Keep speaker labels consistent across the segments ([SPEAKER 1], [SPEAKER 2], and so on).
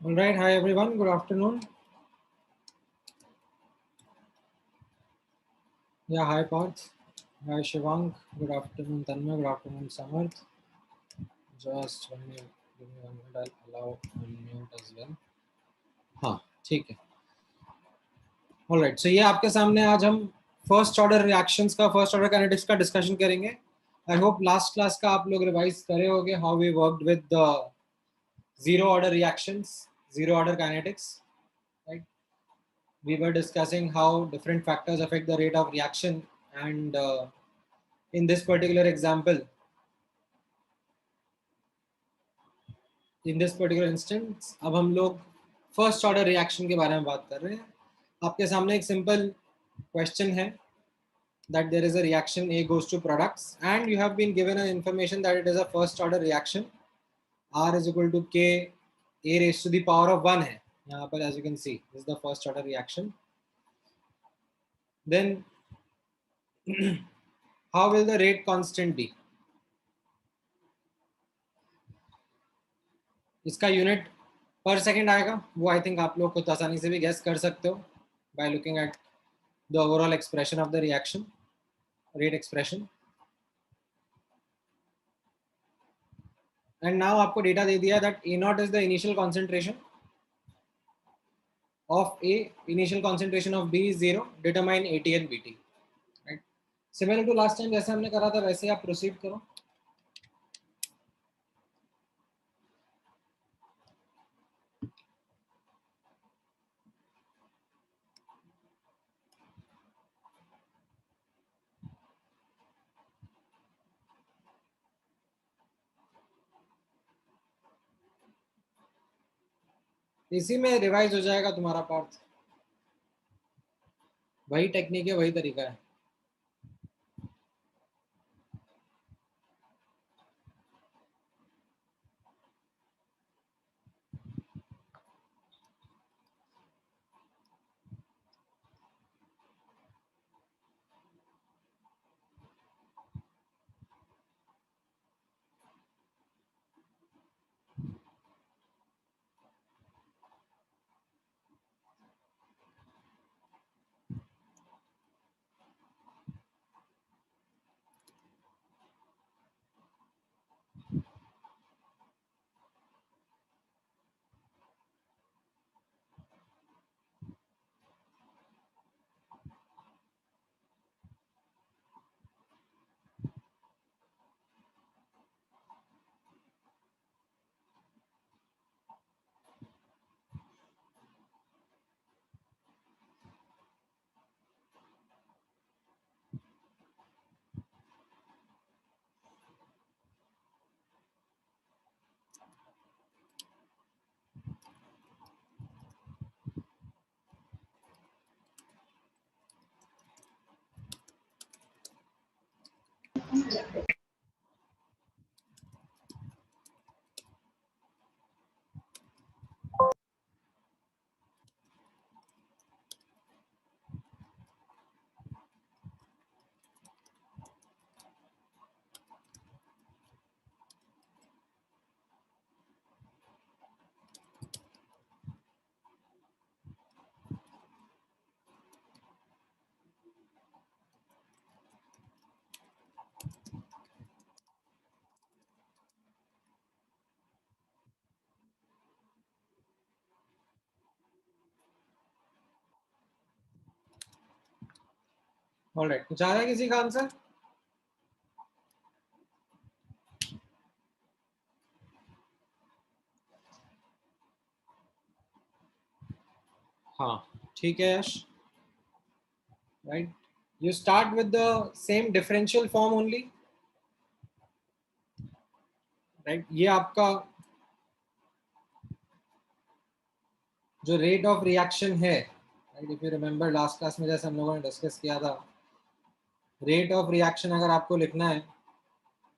[SPEAKER 1] All right. Hi, everyone. Good afternoon. Yeah, hi, Parth. Hi, Shivank. Good afternoon, Tanmay. Good afternoon, Samarth. Just one minute. Give me 1 minute. I'll allow unmute as well. हाँ, ठीक है. All right. So ये आपके सामने आज हम first order reactions का, first order kinetics का डिस्कशन करेंगे. आई होप लास्ट क्लास का आप लोग रिवाइज करे होगे, how we worked with the zero order reactions, zero order kinetics, right? We were discussing how different factors affect the rate of reaction, and in this particular example, in this particular instance, अब हम लोग first order reaction के बारे में बात कर रहे हैं. आपके सामने एक सिंपल क्वेश्चन है that there is a reaction A goes to products, and you have been given an information that it is a first order reaction. R is equal to K A raised to the power of 1 है यहाँ पर, as you can see, this is the first order reaction. Then how will the rate constant be? इसका unit पर second आएगा, वो I think आप लोग खुद आसानी से भी गेस कर सकते हो by looking at the overall expression of the reaction, rate expression. And now आपको डेटा दे दिया that A naught is the initial concentration of A, initial concentration of B is 0, determine AT and BT. Right? Similar to last time जैसे हमने करा था वैसे आप proceed करो. इसी में रिवाइज हो जाएगा तुम्हारा पार्ट. वही टेक्निक है, वही तरीका है. ऑलराइट, कुछ आ रहा है किसी का आंसर? हाँ ठीक है Yash. Right, you start with the same differential form only, right? ये आपका जो रेट ऑफ रिएक्शन है, right, if you remember last class में जैसे हम लोगों ने डिस्कस किया था, रेट ऑफ रिएक्शन अगर आपको लिखना है,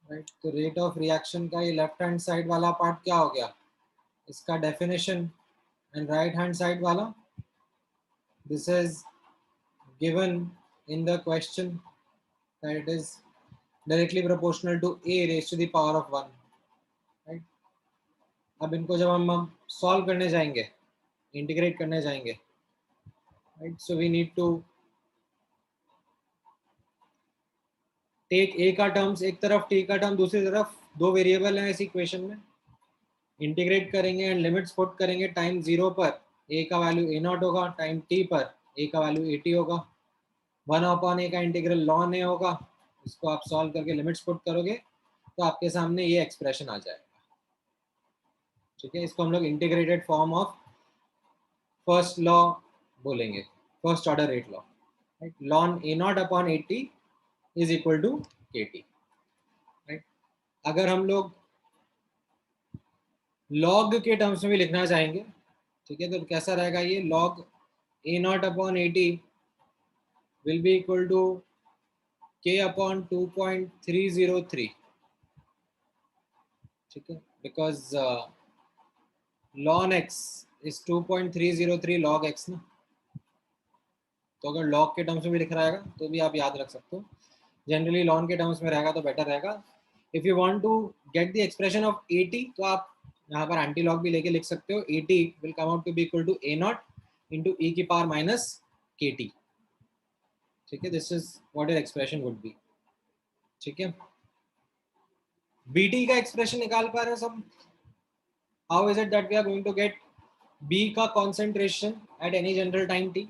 [SPEAKER 1] राइट, तो रेट ऑफ रिएक्शन का ये लेफ्ट हैंड साइड वाला पार्ट क्या हो गया, इसका definition, and right hand side वाला, this is given in the question that it is directly proportional to A raised to the power of 1, right? अब इनको जब हम सॉल्व करने जाएंगे, इंटीग्रेट करने जाएंगे, right? So we need to take A का टर्म्स एक तरफ, T का टर्म दूसरी तरफ, दो वेरिएबल हैं इस इक्वेशन में, इंटीग्रेट करेंगे एंड लिमिट्स पुट करेंगे. टाइम 0 पर A का वैल्यू A0 होगा, टाइम T पर A का वैल्यू AT होगा. 1 अपॉन ए का इंटीग्रल ln ए होगा, इसको आप सॉल्व करके लिमिट्स पुट करोगे तो आपके सामने ये एक्सप्रेशन आ जाएगा। ठीक है, इसको हम लोग integrated form of first law बोलेंगे, first order rate law. Right, ln A not upon 80 is equal to KT। Right, अगर हम लोग लॉग के टर्म्स में भी लिखना चाहेंगे, ठीक है, तो कैसा रहेगा ये, log a not upon 80 will be equal to k upon 2.303। ठीक है, because ln x is 2.303 log x ना, तो अगर log के टर्म्स में भी लिख रहेगा तो भी आप याद रख सकते हो। जनरली ln के टर्म्स में रहेगा तो बेटर रहेगा। If you want to get the expression of 80 तो आप यहाँ पर एंटी लॉग भी लेके लिख सकते हो। 80 will come out to be equal to A not into e की पावर माइनस KT। ठीक है, this is what your expression would be. ठीक है, BT का एक्सप्रेशन निकाल पा रहे हैं सब? How is it that we are going to get B का concentration at any general time T?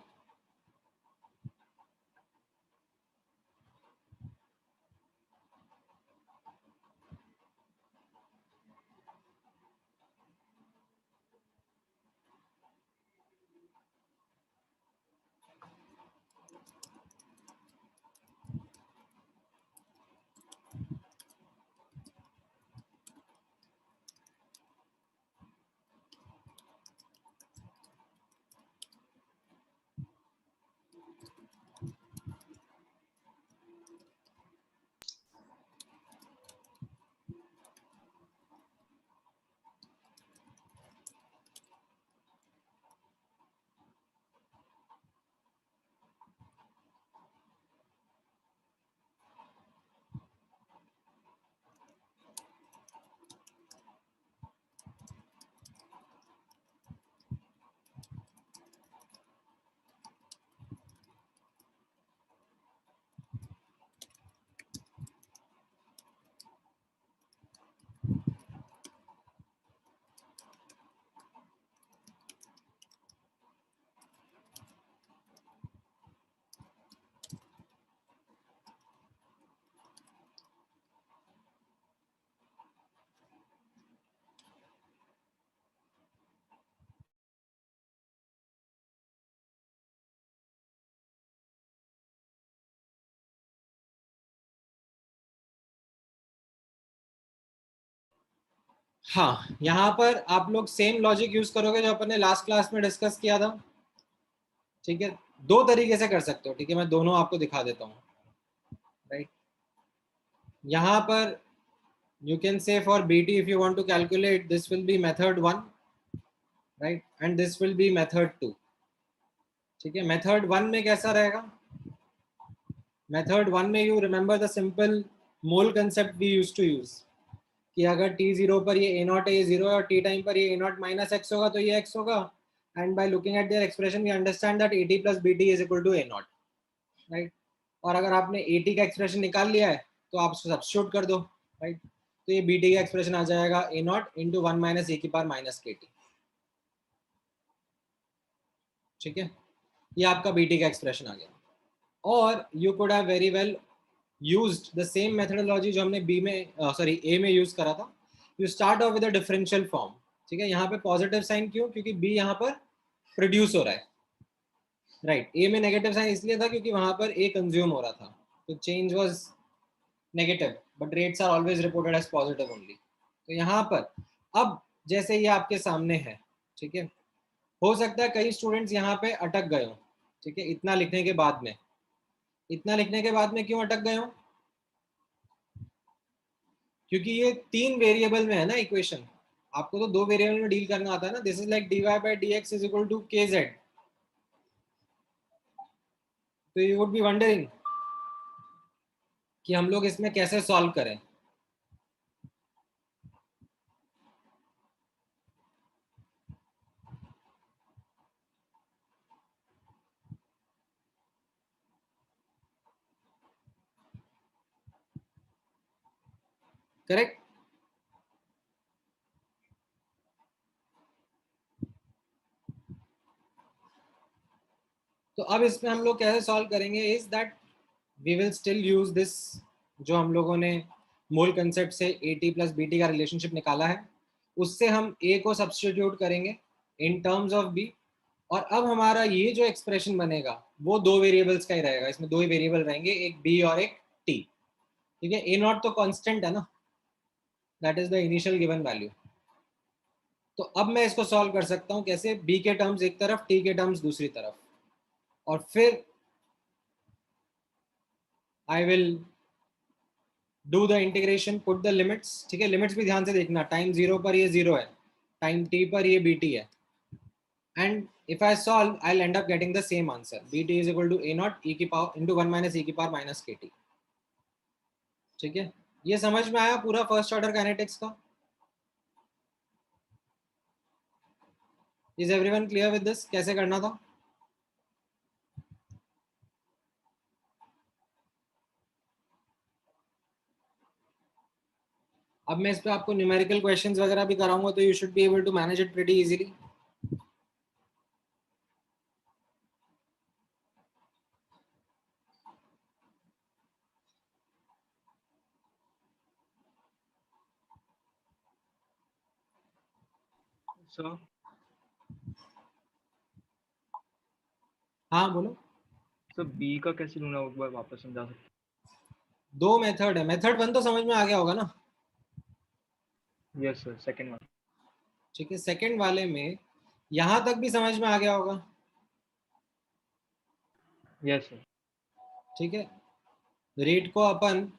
[SPEAKER 1] हाँ, यहाँ पर आप लोग सेम लॉजिक यूज करोगे जो अपन ने लास्ट क्लास में डिस्कस किया था। ठीक है, दो तरीके से कर सकते हो। ठीक है, मैं दोनों आपको दिखा देता हूँ। राइट, यहाँ पर you can say for BT if you want to calculate, this will be method 1, right, and this will be method 2। ठीक है, मेथड 1 में कैसा रहेगा? मेथड 1 में you remember the simple mole concept we use to use कि अगर t0 पर ये a नॉट है, 0 है, और t टाइम पर ये a नॉट माइनस x होगा तो ये x होगा। And by looking at their expression we understand that AT plus BT is equal to a naught. Right, और अगर आपने AT का एक्सप्रेशन निकाल लिया है तो आप उसको सब्स्टिट्यूट कर दो। राइट, तो ये BT का एक्सप्रेशन आ जाएगा a not into 1 minus e की पावर माइनस KT। ठीक है, ये आपका BT का एक्सप्रेशन आ गया। और you could have very well used the same methodology जो हमने बी में सॉरी ए में यूज करा था। You start of with a differential form. ठीक है, यहाँ पे पॉजिटिव साइन क्यों? क्योंकि बी यहाँ पर प्रोड्यूस हो रहा है। राइट, ए में नेगेटिव साइन इसलिए था क्योंकि वहां पर ए कंज्यूम हो रहा था, तो change was negative, but rates are always reported as positive only. तो यहाँ पर अब जैसे ये आपके सामने है, ठीक है, हो सकता है कई स्टूडेंट्स यहाँ पे अटक गए हो। ठीक है, इतना लिखने के बाद में, इतना लिखने के बाद में क्यों अटक गए हो? क्योंकि ये 3 वेरिएबल में है ना इक्वेशन, आपको तो 2 वेरिएबल में डील करना आता है ना। This is like dy by dx is equal to kz। तो यू वुड बी वंडरिंग कि हम लोग इसमें कैसे सॉल्व करें। करेक्ट, तो तो अब इसमें हम लोग कैसे सॉल्व करेंगे is that we will still use this, जो हम लोगों ने मोल कंसेप्ट से A T plus B T का रिलेशनशिप निकाला है, उससे हम ए को सब्सटीट्यूट करेंगे इन टर्म्स ऑफ बी, और अब हमारा ये जो एक्सप्रेशन बनेगा वो दो वेरिएबल्स का ही रहेगा, इसमें दो ही वेरिएबल रहेंगे, एक बी और एक टी। ठीक है, ए नॉट तो कांस्टेंट है ना, that is the initial given value. तो अब मैं इसको सॉल्व कर सकता हूँ कैसे, बी के टर्म्स एक तरफ, टी के टर्म्स दूसरी तरफ, और फिर I will do the integration, put the limits. ठीक है, लिमिट्स भी ध्यान से देखना, टाइम 0 पर ये 0 है, टाइम t पर ये bt है, and if I solve I'll end up getting the same answer, bt is equal to a naught e की पावर into 1 minus e की पावर minus kt। ठीक है, ये समझ में आया पूरा फर्स्ट ऑर्डर काइनेटिक्स का? Is everyone clear with this, कैसे करना था? अब मैं इस पे आपको न्यूमेरिकल क्वेश्चंस वगैरह भी कराऊंगा, तो you should be able to manage it pretty easily.
[SPEAKER 2] Sir
[SPEAKER 1] हाँ बोलो।
[SPEAKER 2] सर बी का कैसे ढूंढना, एक बार वापस समझा सकते?
[SPEAKER 1] दो मेथड है, मेथड 1 तो समझ में आ गया होगा ना?
[SPEAKER 2] Yes sir, second one.
[SPEAKER 1] ठीक है, सेकंड वाले में यहां तक भी समझ में आ गया होगा?
[SPEAKER 2] Yes sir.
[SPEAKER 1] ठीक है, रेट को अपन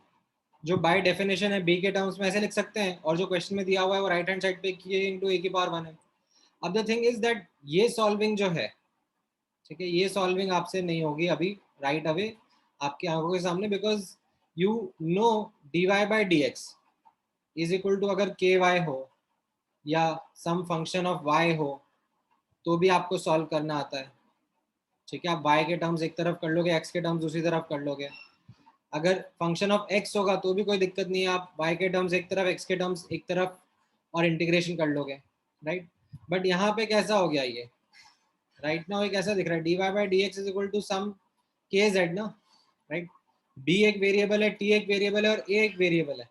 [SPEAKER 1] जो बाय डेफिनेशन है बी के टर्म्स में ऐसे लिख सकते हैं, और जो क्वेश्चन में दिया हुआ है वो राइट हैंड साइड पे किए इंटू ए की पावर 1 है। अब द थिंग इज दैट ये सॉल्विंग जो है, ठीक है, ये सॉल्विंग आपसे नहीं होगी अभी राइट अवे आपकी आंखों के सामने, because you know D Y by D X is equal to, अगर के वाई हो या सम फंक्शन ऑफ वाई हो तो भी आपको सॉल्व करना आता है। ठीक है, आप वाई के टर्म्स एक तरफ कर लोगे, एक्स के टर्म्स दूसरी तरफ कर लोगे, अगर फंक्शन ऑफ एक्स होगा तो भी कोई दिक्कत नहीं है, आप वाई के टर्म्स एक तरफ, एक्स के टर्म्स एक तरफ, और इंटीग्रेशन कर लोगे, राइट। बट यहाँ पे कैसा हो गया ये, राइट नाउ ये कैसा दिख रहा है, D Y by D X is equal to some K Z ना, राइट। बी एक वेरिएबल है, टी एक वेरिएबल है, और ए एक वेरिएबल है,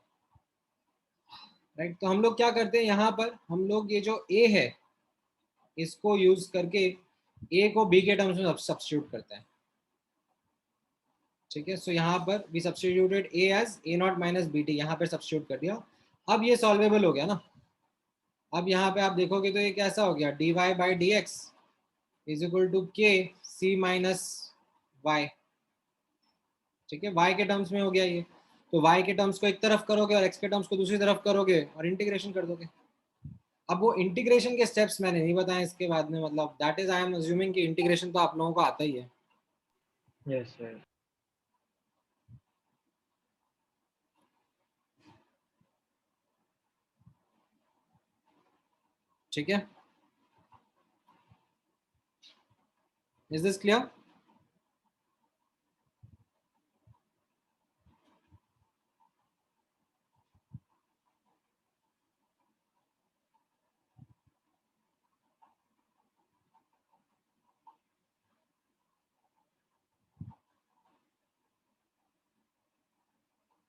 [SPEAKER 1] राइट। तो हम लोग क्या करते हैं, यहाँ पर हम लोग ये जो ए है इसको यूज करके ए को बी के टर्म्स में सब्स्टिट्यूट करते हैं। ठीक है, सो यहाँ पर we substituted A as A naught minus B T, यहाँ पर सब्स्टिट्यूट कर दिया। अब ये सॉल्वेबल हो गया ना। अब यहाँ पे आप देखोगे तो ये कैसा हो गया, D Y by D X is equal to K C minus Y. ठीक है, y के टर्म्स में हो गया ये, तो y के टर्म्स को एक तरफ करोगे और x के टर्म्स को दूसरी तरफ करोगे और इंटीग्रेशन कर दोगे। अब वो इंटीग्रेशन के स्टेप्स मैंने नहीं बताए इसके बाद में, मतलब that is I am assuming कि इंटीग्रेशन तो आप लोगों को आता ही है।
[SPEAKER 2] Yes sir.
[SPEAKER 1] ठीक है, इज दिस क्लियर?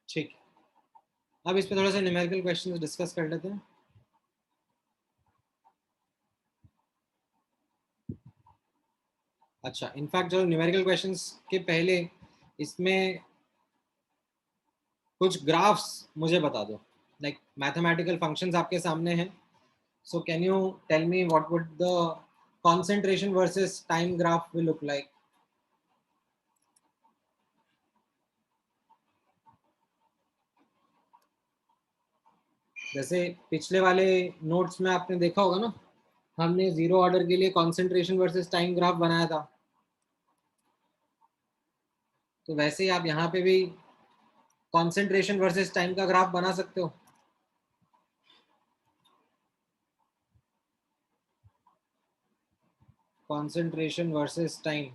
[SPEAKER 1] ठीक, अब इस पे थोड़ा सा न्यूमेरिकल क्वेश्चंस डिस्कस कर लेते हैं। अच्छा, इनफैक्ट जो न्यूमेरिकल क्वेश्चंस के पहले इसमें कुछ ग्राफ्स मुझे बता दो, लाइक मैथमेटिकल फंक्शंस आपके सामने हैं, so can you tell me what would the concentration versus time graph will look like? जैसे पिछले वाले नोट्स में आपने देखा होगा ना, हमने जीरो ऑर्डर के लिए कॉन्सेंट्रेशन वर्सेस टाइम ग्राफ बनाया था, तो वैसे ही आप यहाँ पे भी कॉन्सेंट्रेशन वर्सेस टाइम का ग्राफ बना सकते हो। कॉन्सेंट्रेशन वर्सेस टाइम,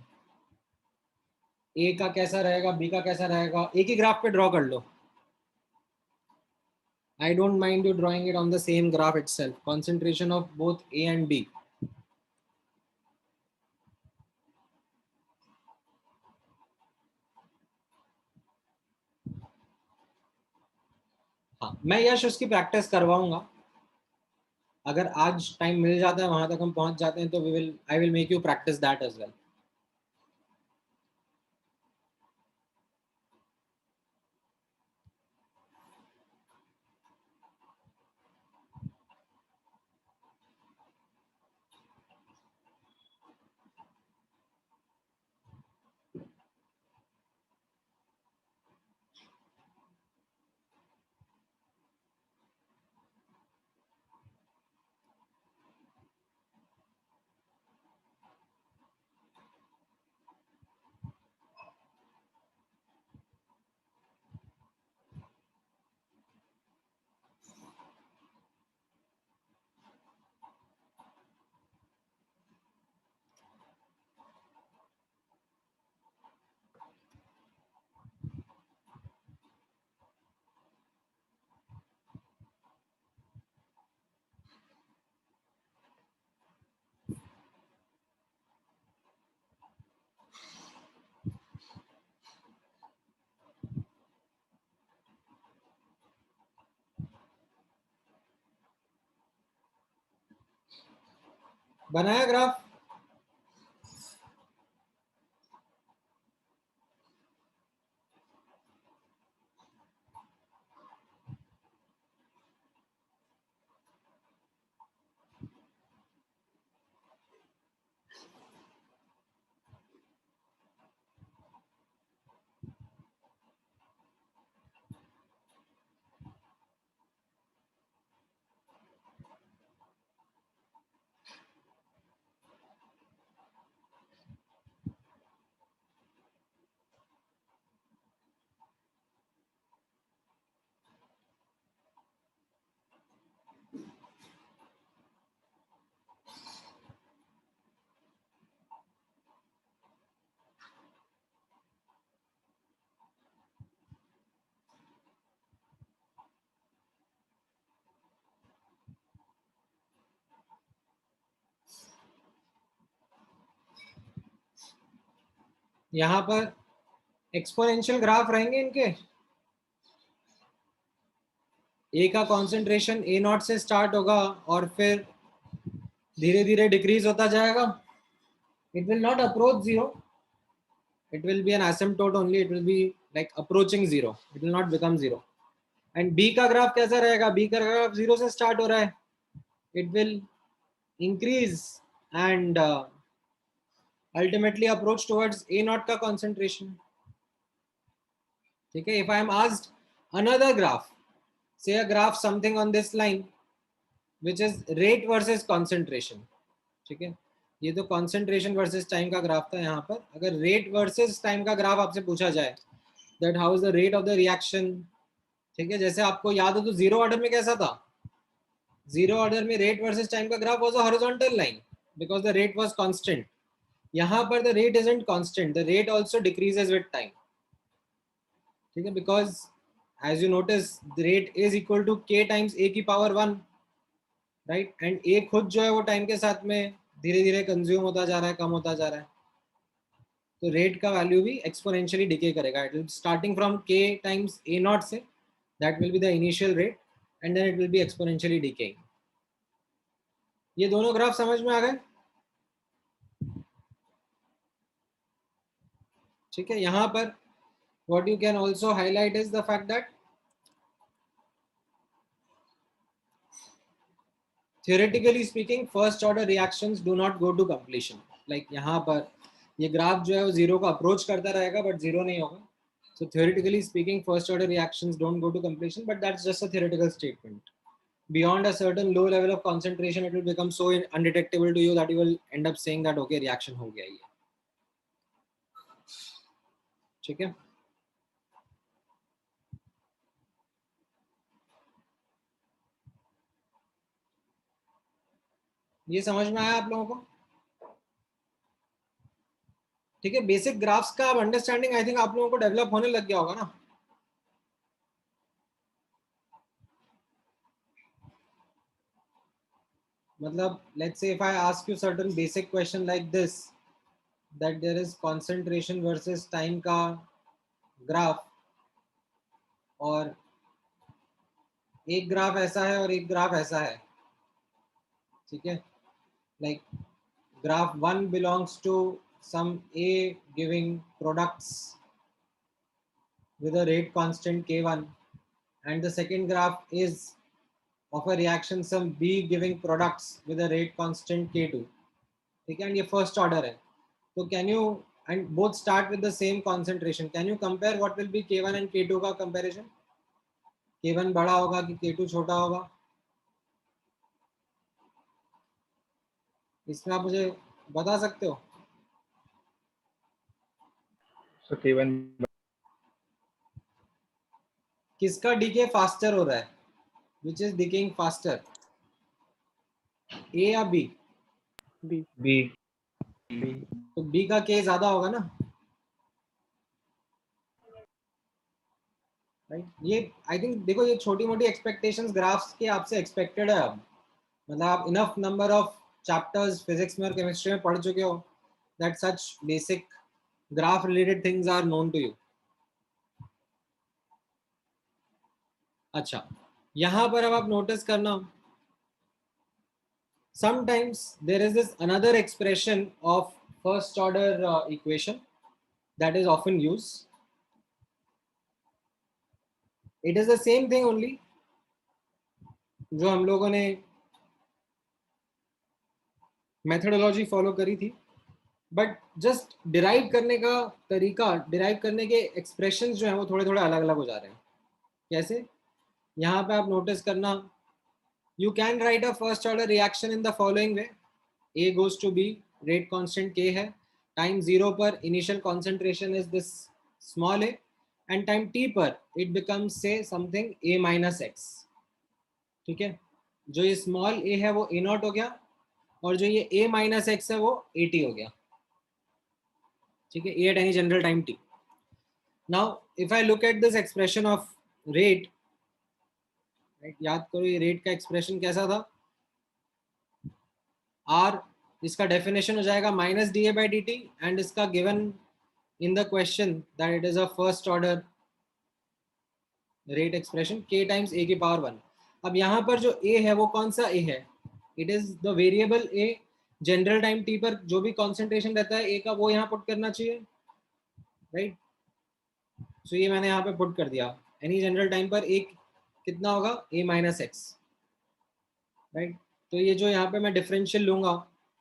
[SPEAKER 1] ए का कैसा रहेगा, बी का कैसा रहेगा, एक ही ग्राफ पे ड्रॉ कर लो। I don't mind you drawing it on the same graph itself, concentration of both A and B. मैं यश उसकी प्रैक्टिस करवाऊंगा, अगर आज टाइम मिल जाता है, वहां तक हम पहुंच जाते हैं, तो I will make you practice that as well. बनाया ग्राफ? यहाँ पर एक्सपोनेंशियल ग्राफ रहेंगे इनके। ए का कॉन्सेंट्रेशन ए नॉट से स्टार्ट होगा और फिर धीरे धीरे डिक्रीज होता जाएगा। It will not approach zero, it will be an asymptote only, it will be like approaching zero, it will not become zero. And b का ग्राफ कैसा रहेगा? b का ग्राफ जीरो से स्टार्ट हो रहा है, it will increase and ultimately approach towards a naught का concentration. ठीक है, if I am asked another graph, say a graph something on this line which is rate versus concentration, ठीक है, ये तो concentration versus time का graph था। यहाँ पर अगर rate versus time का ग्राफ आपसे पूछा जाए, that how is the rate of the reaction, ठीक है, जैसे आपको याद हो तो जीरो ऑर्डर में कैसा था? जीरो ऑर्डर में रेट वर्सेस टाइम का graph was a horizontal line because the rate was constant. यहाँ पर the rate isn't constant, the rate also decreases with time, ठीक है, because as you notice the rate is equal to k times a की power 1, right, and a खुद जो है वो time के साथ में धीरे धीरे कंज्यूम होता जा रहा है, कम होता जा रहा है, तो रेट का वैल्यू भी एक्सपोनेंशियली डिके करेगा। It will starting from k times a not से, that will be the initial rate and then it will be exponentially decaying. ये दोनों ग्राफ समझ में आ गए? ठीक है, यहाँ पर what you can also highlight is the fact that theoretically speaking first order reactions do not go to completion. Like यहाँ पर ये ग्राफ जो है वो जीरो को अप्रोच करता रहेगा बट जीरो नहीं होगा. So theoretically speaking first order reactions don't go to completion, but that's just a theoretical statement. Beyond a certain low level of concentration it will become so undetectable to you that you will end up saying that okay reaction हो गया ये. ठीक है, ये समझ में आया आप लोगों को? ठीक है, बेसिक ग्राफ्स का अंडरस्टैंडिंग आई थिंक आप लोगों को डेवलप होने लग गया होगा ना. मतलब let's say if I ask you certain basic question like this, that there is concentration versus time का ग्राफ और एक ग्राफ ऐसा है और एक ग्राफ ऐसा है, ठीक है, like graph 1 belongs to some A giving products with a rate constant k1, and the second graph is of a reaction some B giving products with a rate constant k2, ठीक है, and ये first order है, तो can you, and both start with the same concentration, can you compare what will be k1 and k2 का comparison? k1 बड़ा होगा कि k2 छोटा होगा? इसमें आप मुझे बता सकते हो?
[SPEAKER 2] So K1
[SPEAKER 1] किसका डीके फास्टर हो रहा है? विच इज डिकेइंग फास्टर, ए या बी?
[SPEAKER 2] B. B.
[SPEAKER 1] तो बी का के ज्यादा होगा ना, राइट? ये आई थिंक देखो, ये छोटी मोटी एक्सपेक्टेशंस ग्राफ्स के आपसे एक्सपेक्टेड है अब, मतलब आप enough number of chapters physics में और केमिस्ट्री में पढ़ चुके हो that such basic graph related things are known to you. अच्छा, यहां पर अब आप नोटिस करना, sometimes there is this another expression of first order equation that is often used. It is the same thing only जो हम लोगों ने मेथोडोलॉजी फॉलो करी थी, बट जस्ट डिराइव करने का तरीका, डिराइव करने के एक्सप्रेशंस जो हैं वो थोड़े थोड़े अलग अलग हो जा रहे हैं। कैसे? यहाँ पे आप नोटिस करना, you can write a first order reaction in the following way, A goes to B, rate constant K है, टाइम 0 पर initial concentration is this small A, and time T पर it becomes say something A minus X, ठीक है? जो ये small ए है वो ए not हो गया, और जो ये a माइनस एक्स है वो at हो गया, ठीक है, a at any general time t. Now if I look at this expression of rate, right, याद करो ये रेट का एक्सप्रेशन कैसा था, r इसका डेफिनेशन हो जाएगा minus D A by D T, and इसका given in the question that it is a first order rate expression k times a की पावर 1। अब यहाँ पर जो a है वो कौन सा a है? It is the variable a, general time t पर जो भी कॉन्सेंट्रेशन रहता है a का वो यहाँ पुट करना चाहिए, राइट? सो ये मैंने यहाँ पे पुट कर दिया, एनी जनरल टाइम पर एक कितना होगा, a माइनस एक्स, राइट? तो ये जो यहाँ पे मैं डिफरेंशियल लूंगा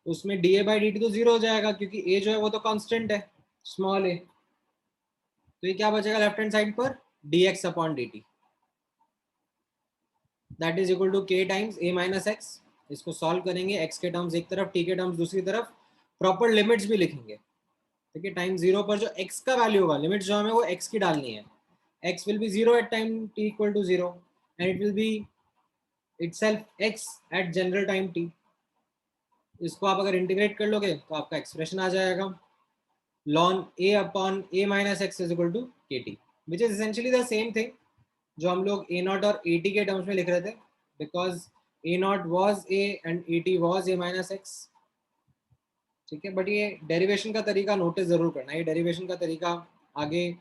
[SPEAKER 1] उसमें D A by D T तो जीरो हो जाएगा, क्योंकि a जो है वो तो कांस्टेंट है, स्मॉल a, तो ये क्या बचेगा लेफ्ट हैंड साइड पर, D X upon D T, that is equal to K times a minus X. इसको सॉल्व करेंगे, x के टर्म्स एक तरफ, t के टर्म्स दूसरी तरफ, प्रॉपर लिमिट्स भी लिखेंगे, ठीक है? टाइम 0 पर जो x का वैल्यू होगा, लिमिट जो हमें वो x की डालनी है, x will be 0 at time t equal to 0, and it will be itself x at general time t. इसको आप अगर इंटीग्रेट कर लोगे तो आपका एक्सप्रेशन आ जाएगा ln a upon a minus x is equal to kt, which is essentially the same thing जो हम लोग a नॉट और at के टर्म्स में लिख रहे थे, because a not was a and at was a minus x, ठीक है? बट ये डेरिवेशन का तरीका नोटिस जरूर करना, ये डेरिवेशन का तरीका आगे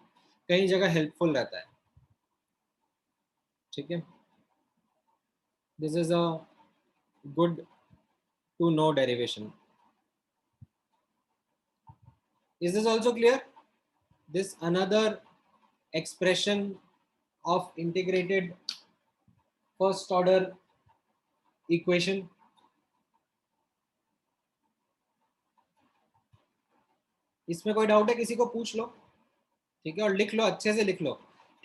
[SPEAKER 1] कई जगह हेल्पफुल रहता है, ठीक है? This is a good to know derivation. Is this also clear? This another expression of integrated first order equation. इसमें कोई डाउट है किसी को पूछ लो, ठीक है? और लिख लो, अच्छे से लिख लो,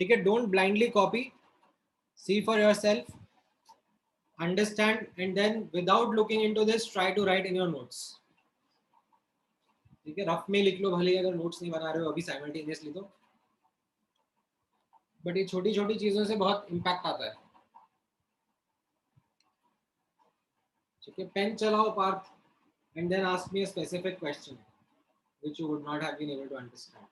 [SPEAKER 1] ठीक है? Don't blindly copy, see for yourself, understand, and then without looking into this try to write in your notes, ठीक है? रफ में लिख लो भले, अगर नोट्स नहीं बना रहे हो अभी साइमल्टेनियसली तो, बट ये छोटी छोटी चीजों से बहुत इंपैक्ट आता है, ठीक है? पेन चलाओ Parth, and then ask me a specific question which you would not have been able to understand.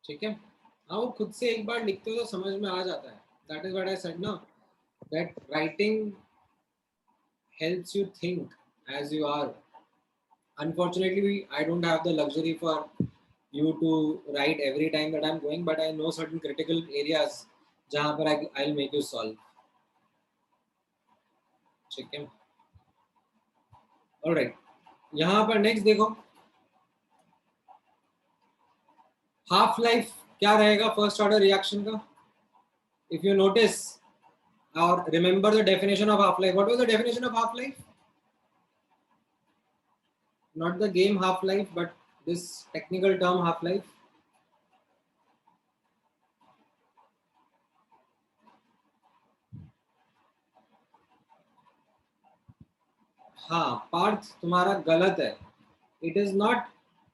[SPEAKER 1] ठीक है, हाँ वो खुद से एक बार लिखते हो तो समझ में आ जाता है. That is what I said ना, that writing helps you think as you are. Unfortunately, I don't have the luxury for you to write every time that I'm going, but I know certain critical areas जहाँ पर I'll make you solve. ठीक है, alright. यहाँ पर next देखो, half life क्या रहेगा first order reaction का? If you notice or remember the definition of half life, what was the definition of half life? Not the game half life, but this technical term half life. हाँ, पार्थ तुम्हारा गलत है. It is not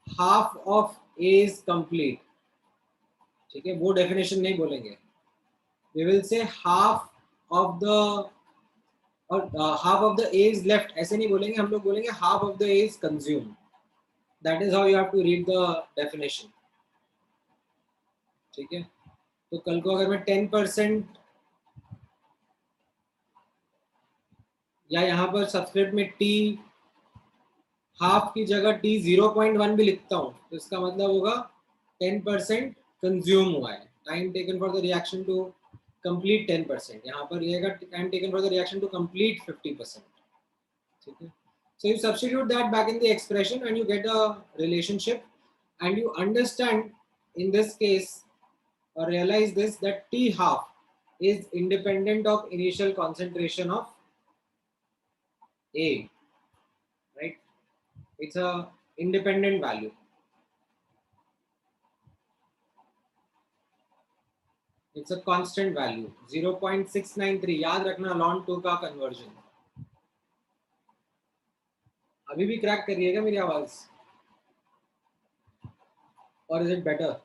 [SPEAKER 1] half of A is complete. ठीक है, वो definition नहीं बोलेंगे. We will say half of the, और half of the A is left ऐसे नहीं बोलेंगे हम लोग, बोलेंगे half of the A is consume. That is how you have to read the definition. ठीक है, तो कल को अगर मैं 10% या यहाँ पर सब्सक्रिप्ट में टी हाफ की जगह टी 0.1 भी लिखता हूँ तो इसका मतलब होगा 10% कंज्यूम हुआ है. Time taken for the reaction to complete 10%. यहाँ पर रहेगा time taken for the reaction to complete 50%. ठीक है, so you substitute that back in the expression and you get a relationship, and you understand in this case or realize this, that T half is independent of initial concentration of A, right? It's a independent value. It's a constant value. 0.693. याद रखना ln 2 का conversion. अभी भी crack कर रही है क्या मेरी आवाज, और इज इट बेटर?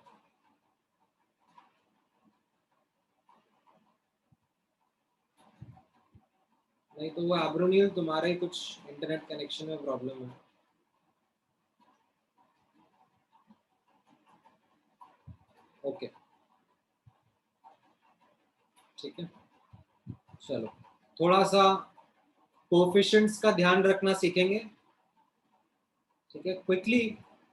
[SPEAKER 1] नहीं तो वो एब्रोनियल तुम्हारा ही कुछ इंटरनेट कनेक्शन में प्रॉब्लम है. ओके, ठीक है, चलो थोड़ा सा कोफिशिएंट्स का ध्यान रखना सीखेंगे. ठीक है, क्विकली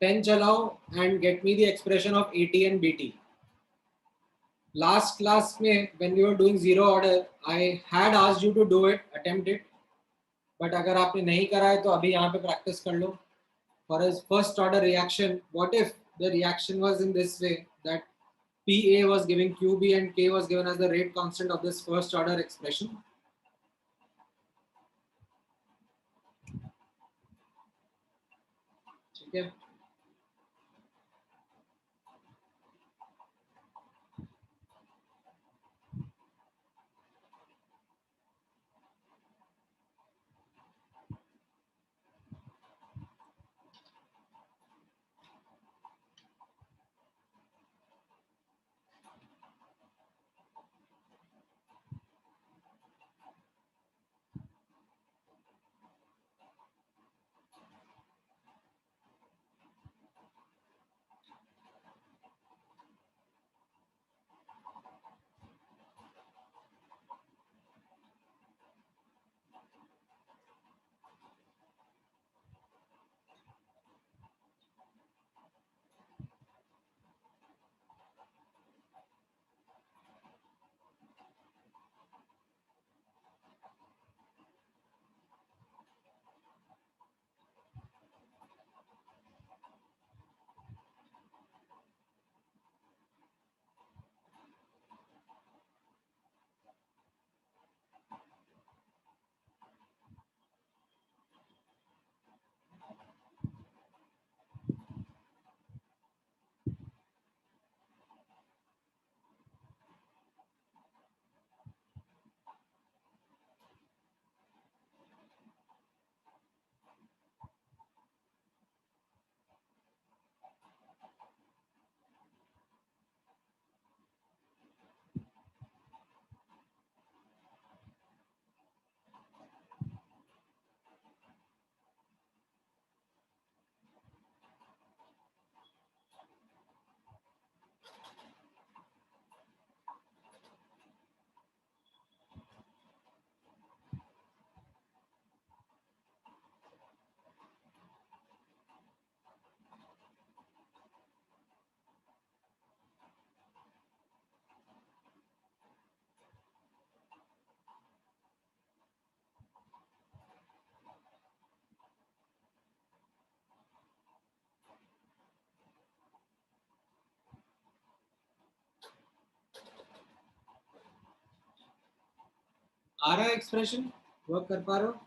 [SPEAKER 1] पेन चलाओ and get me the expression of AT and BT. Last class में when we were doing zero order I had asked you to do it, attempt it. But अगर आपने नहीं करा है तो अभी यहाँ पे प्रैक्टिस कर लो. For a first order reaction, what if the reaction was in this way, that PA was giving QB and K was given as the rate constant of this first order expression. ठीक है, आ रहा है expression, work कर पा रहे हो?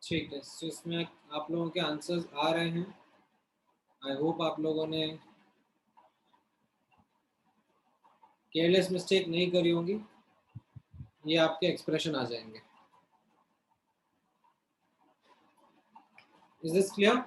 [SPEAKER 1] ठीक है, तो इसमें आप लोगों के आंसर्स आ रहे हैं। आई होप आप लोगों ने केयरलेस मिस्टेक नहीं करी होंगी। ये आपके एक्सप्रेशन आ जाएंगे। Is this clear?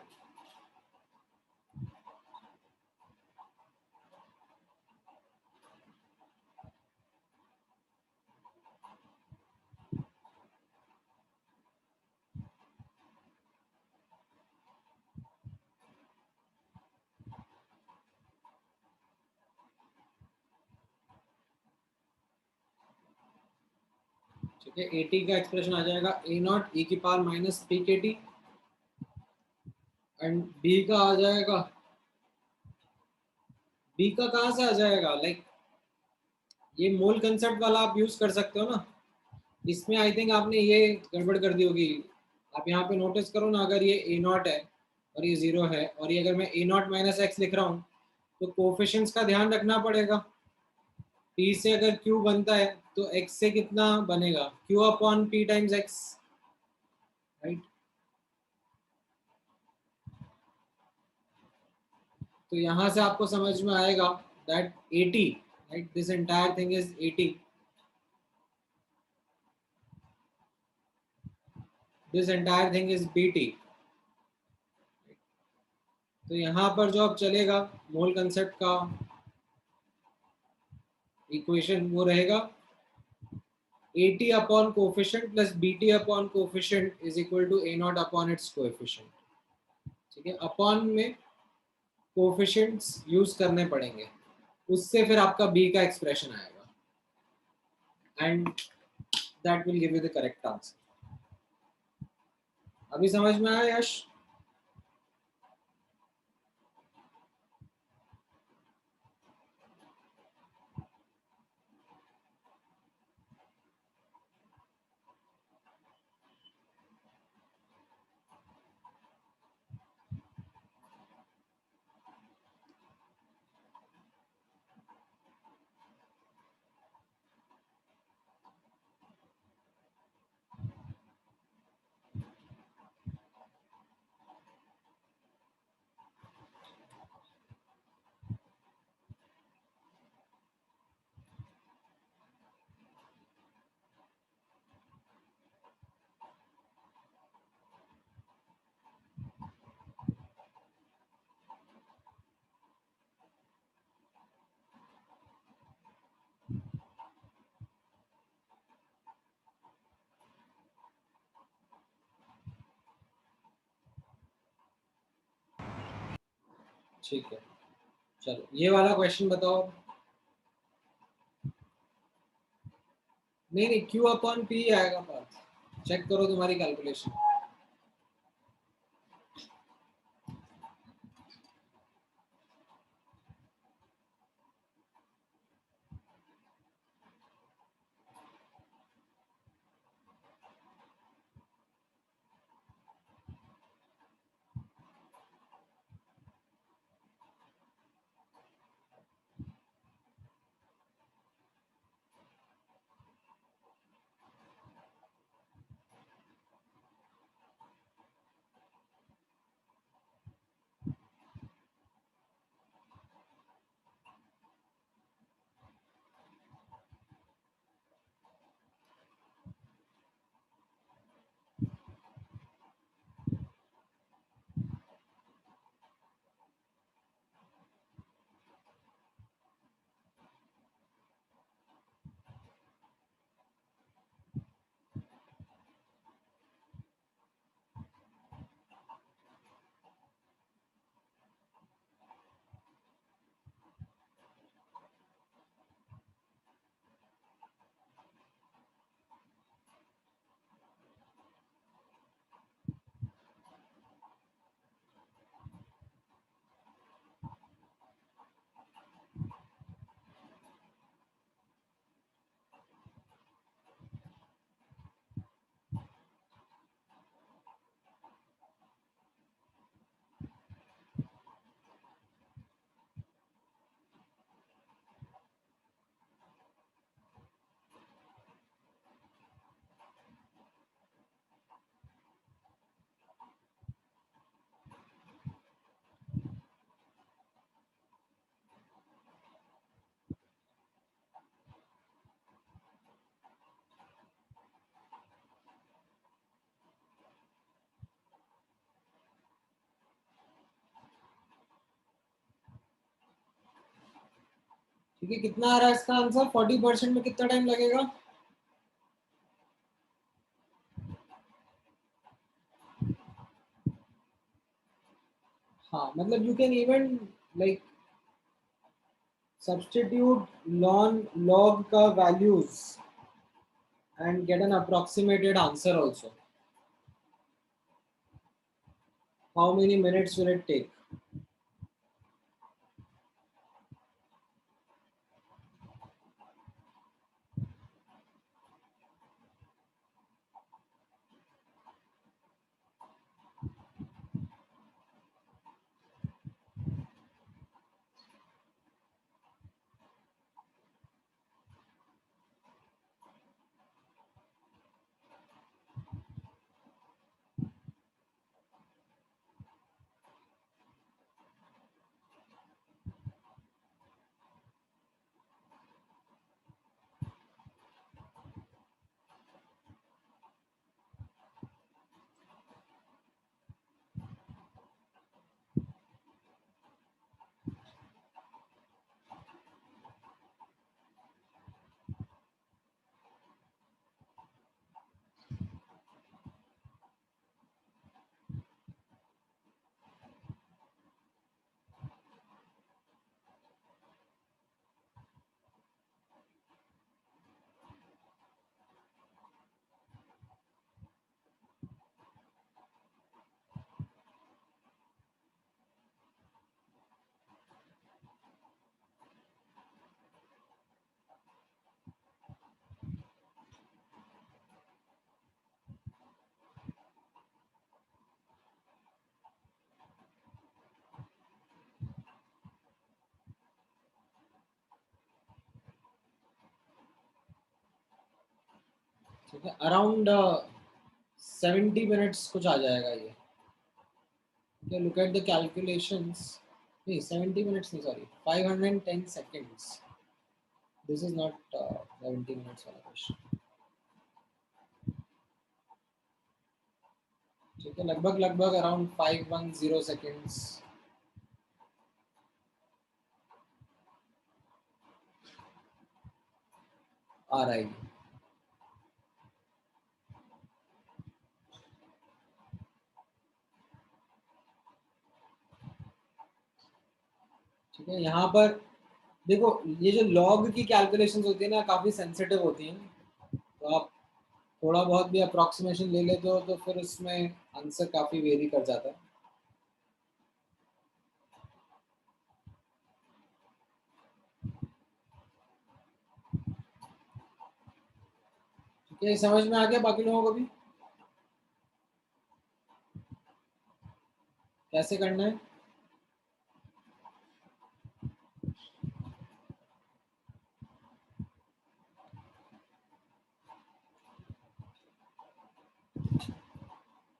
[SPEAKER 1] ठीक है, ए टी का एक्सप्रेशन आ जाएगा ए नॉट ई की पावर माइनस पी के टी, एंड बी का आ जाएगा, बी का कहाँ से आ जाएगा? लाइक ये मोल कंसेप्ट वाला आप यूज कर सकते हो ना। इसमें आई थिंक आपने ये गड़बड़ कर दी होगी। आप यहाँ पे नोटिस करो ना, अगर ये ए नॉट है और ये जीरो है, और ये अगर मैं ए नॉट माइनस एक्स लिख रहा हूँ, तो कोफिशिएंट्स का ध्यान रखना पड़ेगा। पी से अगर क्यू बनता है तो एक्स से कितना बनेगा? Q upon P times x, right? तो यहाँ से आपको समझ में आएगा that 80, right, this entire thing is 80, this entire thing is BT. तो यहाँ पर जो अब चलेगा मोल कंसेप्ट का इक्वेशन, वो रहेगा 80 upon coefficient plus BT upon coefficient is equal to A not upon its coefficient. ठीक है, अपॉन में कोफिशिएंट्स यूज करने पड़ेंगे, उससे फिर आपका बी का एक्सप्रेशन आएगा, and that will give you the correct answer. अभी समझ में आया यश? ठीक है, चलो ये वाला क्वेश्चन बताओ। नहीं नहीं, Q अपॉन P आएगा पार्थ, चेक करो तुम्हारी कैलकुलेशन। ठीक है, कितना आ रहा है इसका आंसर? 40% में कितना टाइम लगेगा? हाँ मतलब you can even like substitute log का values and get an approximated answer also. How many minutes will it take? ठीक है, अराउंड 70 मिनट्स कुछ आ जाएगा ये। Okay, look at the calculations. नहीं 70 minutes नहीं, sorry, 510 seconds. This is not 70 minutes वाला question. ठीक है, लगभग लगभग अराउंड 510 seconds आ रहा है ये। ठीक है, यहाँ पर देखो ये जो लॉग की कैलकुलेशंस होती है ना काफ़ी सेंसिटिव होती हैं, तो आप थोड़ा बहुत भी अप्रॉक्सीमेशन ले लेते हो तो फिर उसमें आंसर काफ़ी वेरी कर जाता है। ठीक है, समझ में आ गया बाकी लोगों को भी कैसे करना है?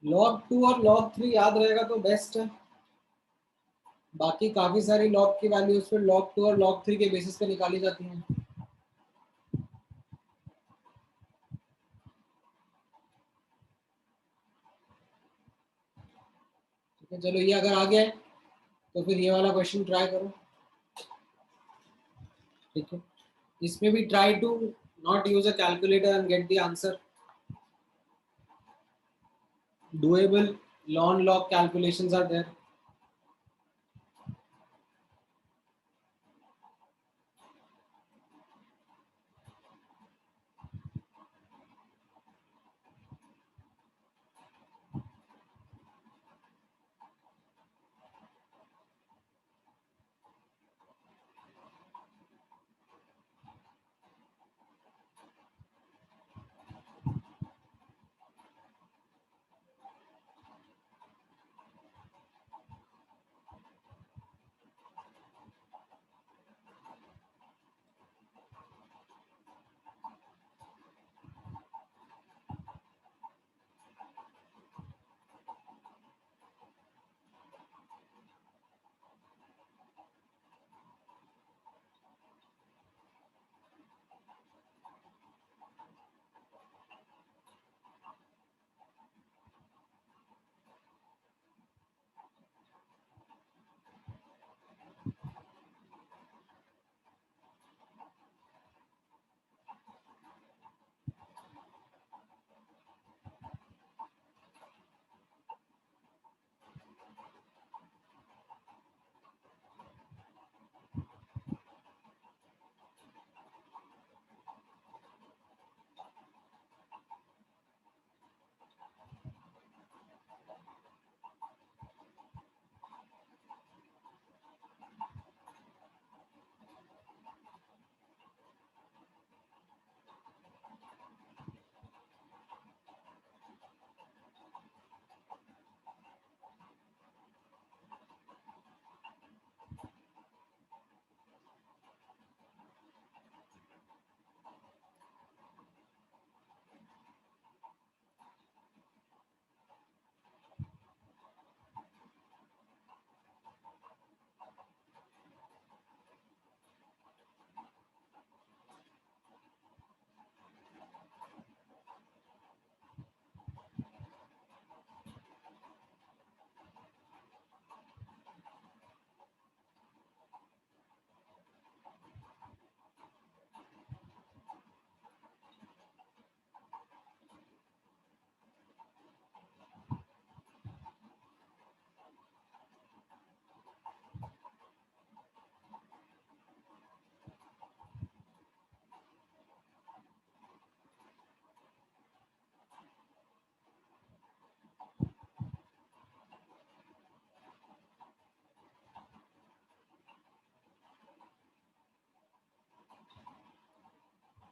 [SPEAKER 1] log 2 और log 3 याद रहेगा तो बेस्ट है, बाकी काफ़ी सारी log की वैल्यूज फिर log 2 और log 3 के बेसिस पे निकाली जाती हैं। ठीक है, चलो ये अगर आ गया है तो फिर ये वाला क्वेश्चन ट्राई करो। ठीक है, इसमें भी try to not use a calculator and get the answer. doable non log calculations are there।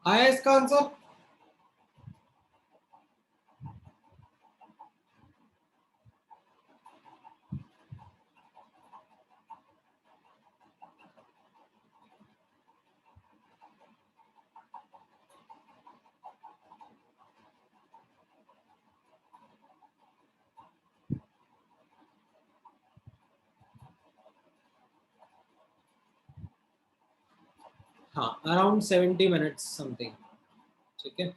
[SPEAKER 1] आया इसका आंसर? हाँ, अराउंड 70 मिनट्स समथिंग। ठीक है,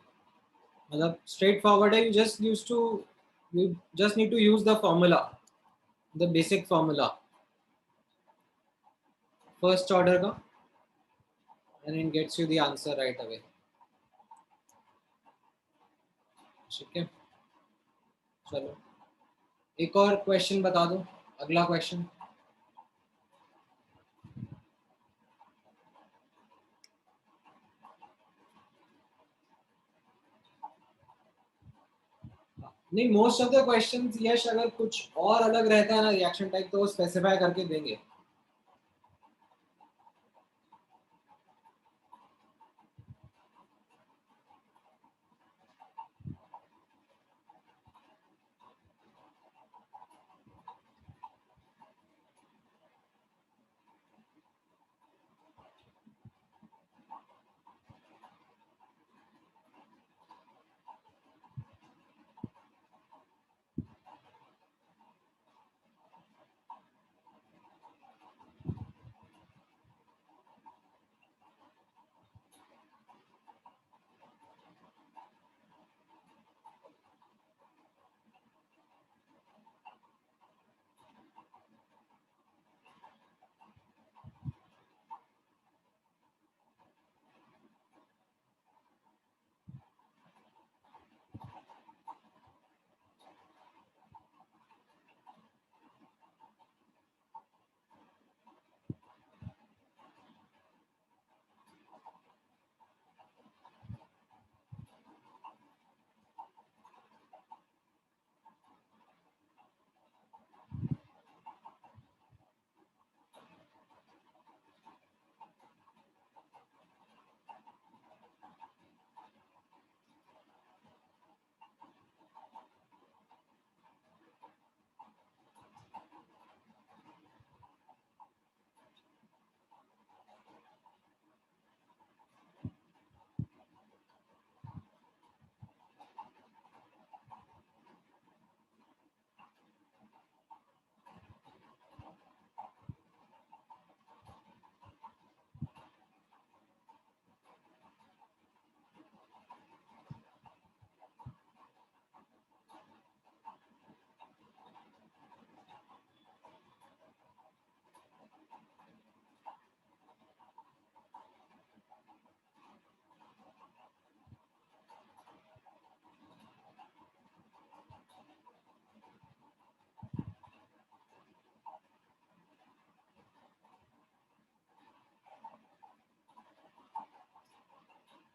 [SPEAKER 1] मतलब स्ट्रेट फॉरवर्ड है। You just need to use the formula, the basic formula first order का, and it gets you the answer right away. ठीक है, चलो एक और क्वेश्चन बता दो, अगला क्वेश्चन। नहीं, मोस्ट ऑफ द क्वेश्चंस यश अगर कुछ और अलग रहता है ना रिएक्शन टाइप तो वो स्पेसिफाई करके देंगे.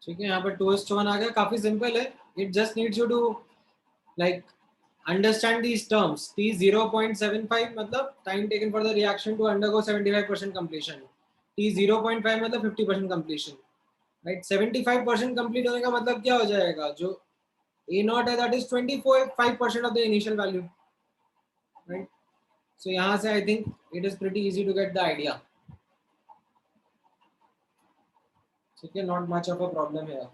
[SPEAKER 1] ठीक है, यहाँ पर 2:1 आ गया. काफी सिंपल है. It just needs you to like understand these terms. T 0.75 मतलब time taken for the reaction to undergo 75% completion. T 0.5 मतलब 50% completion. Right? 75% complete होने का मतलब क्या हो जाएगा? जो A naught है that is 25% of the initial value. Right? So यहाँ से I think it is pretty easy to get the idea. ठीक है, not much of a problem here.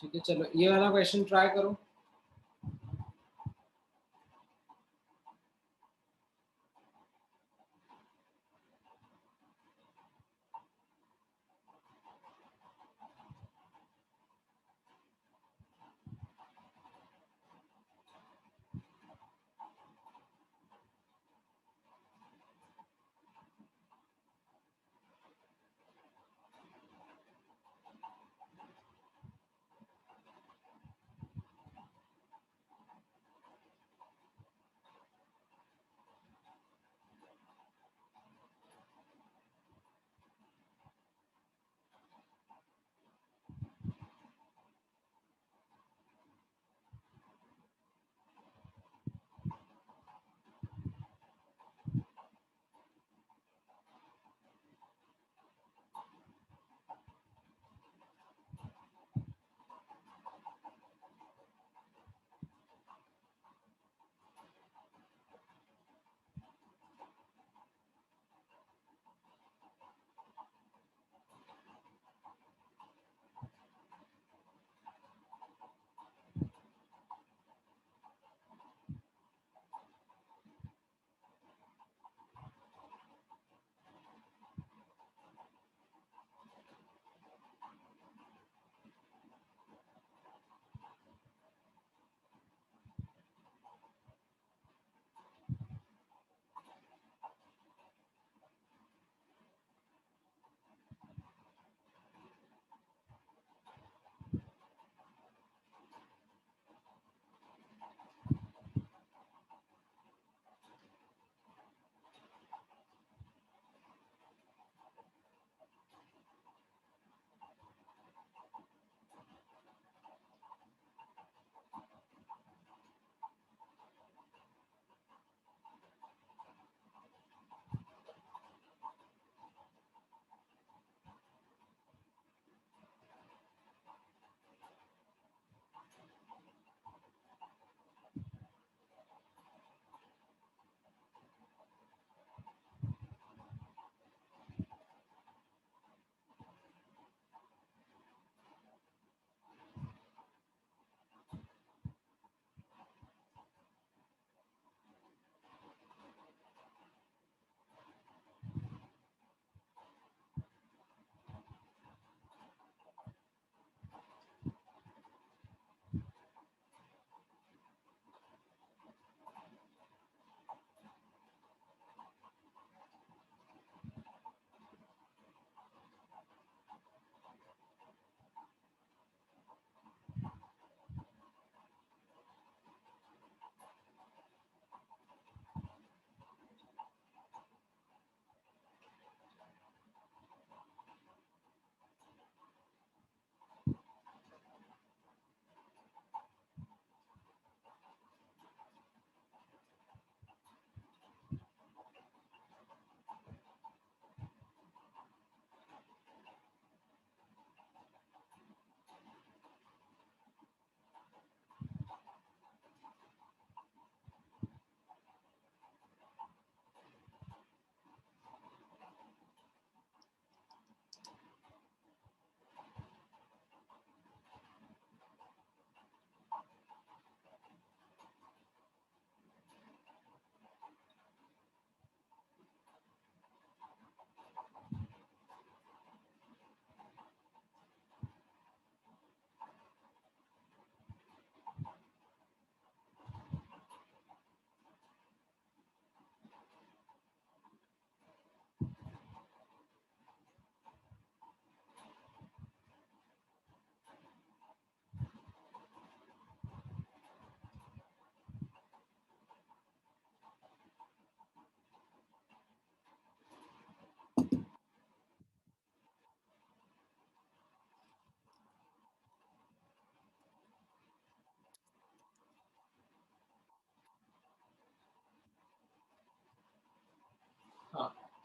[SPEAKER 1] ठीक है, चलो ये वाला क्वेश्चन ट्राई करो.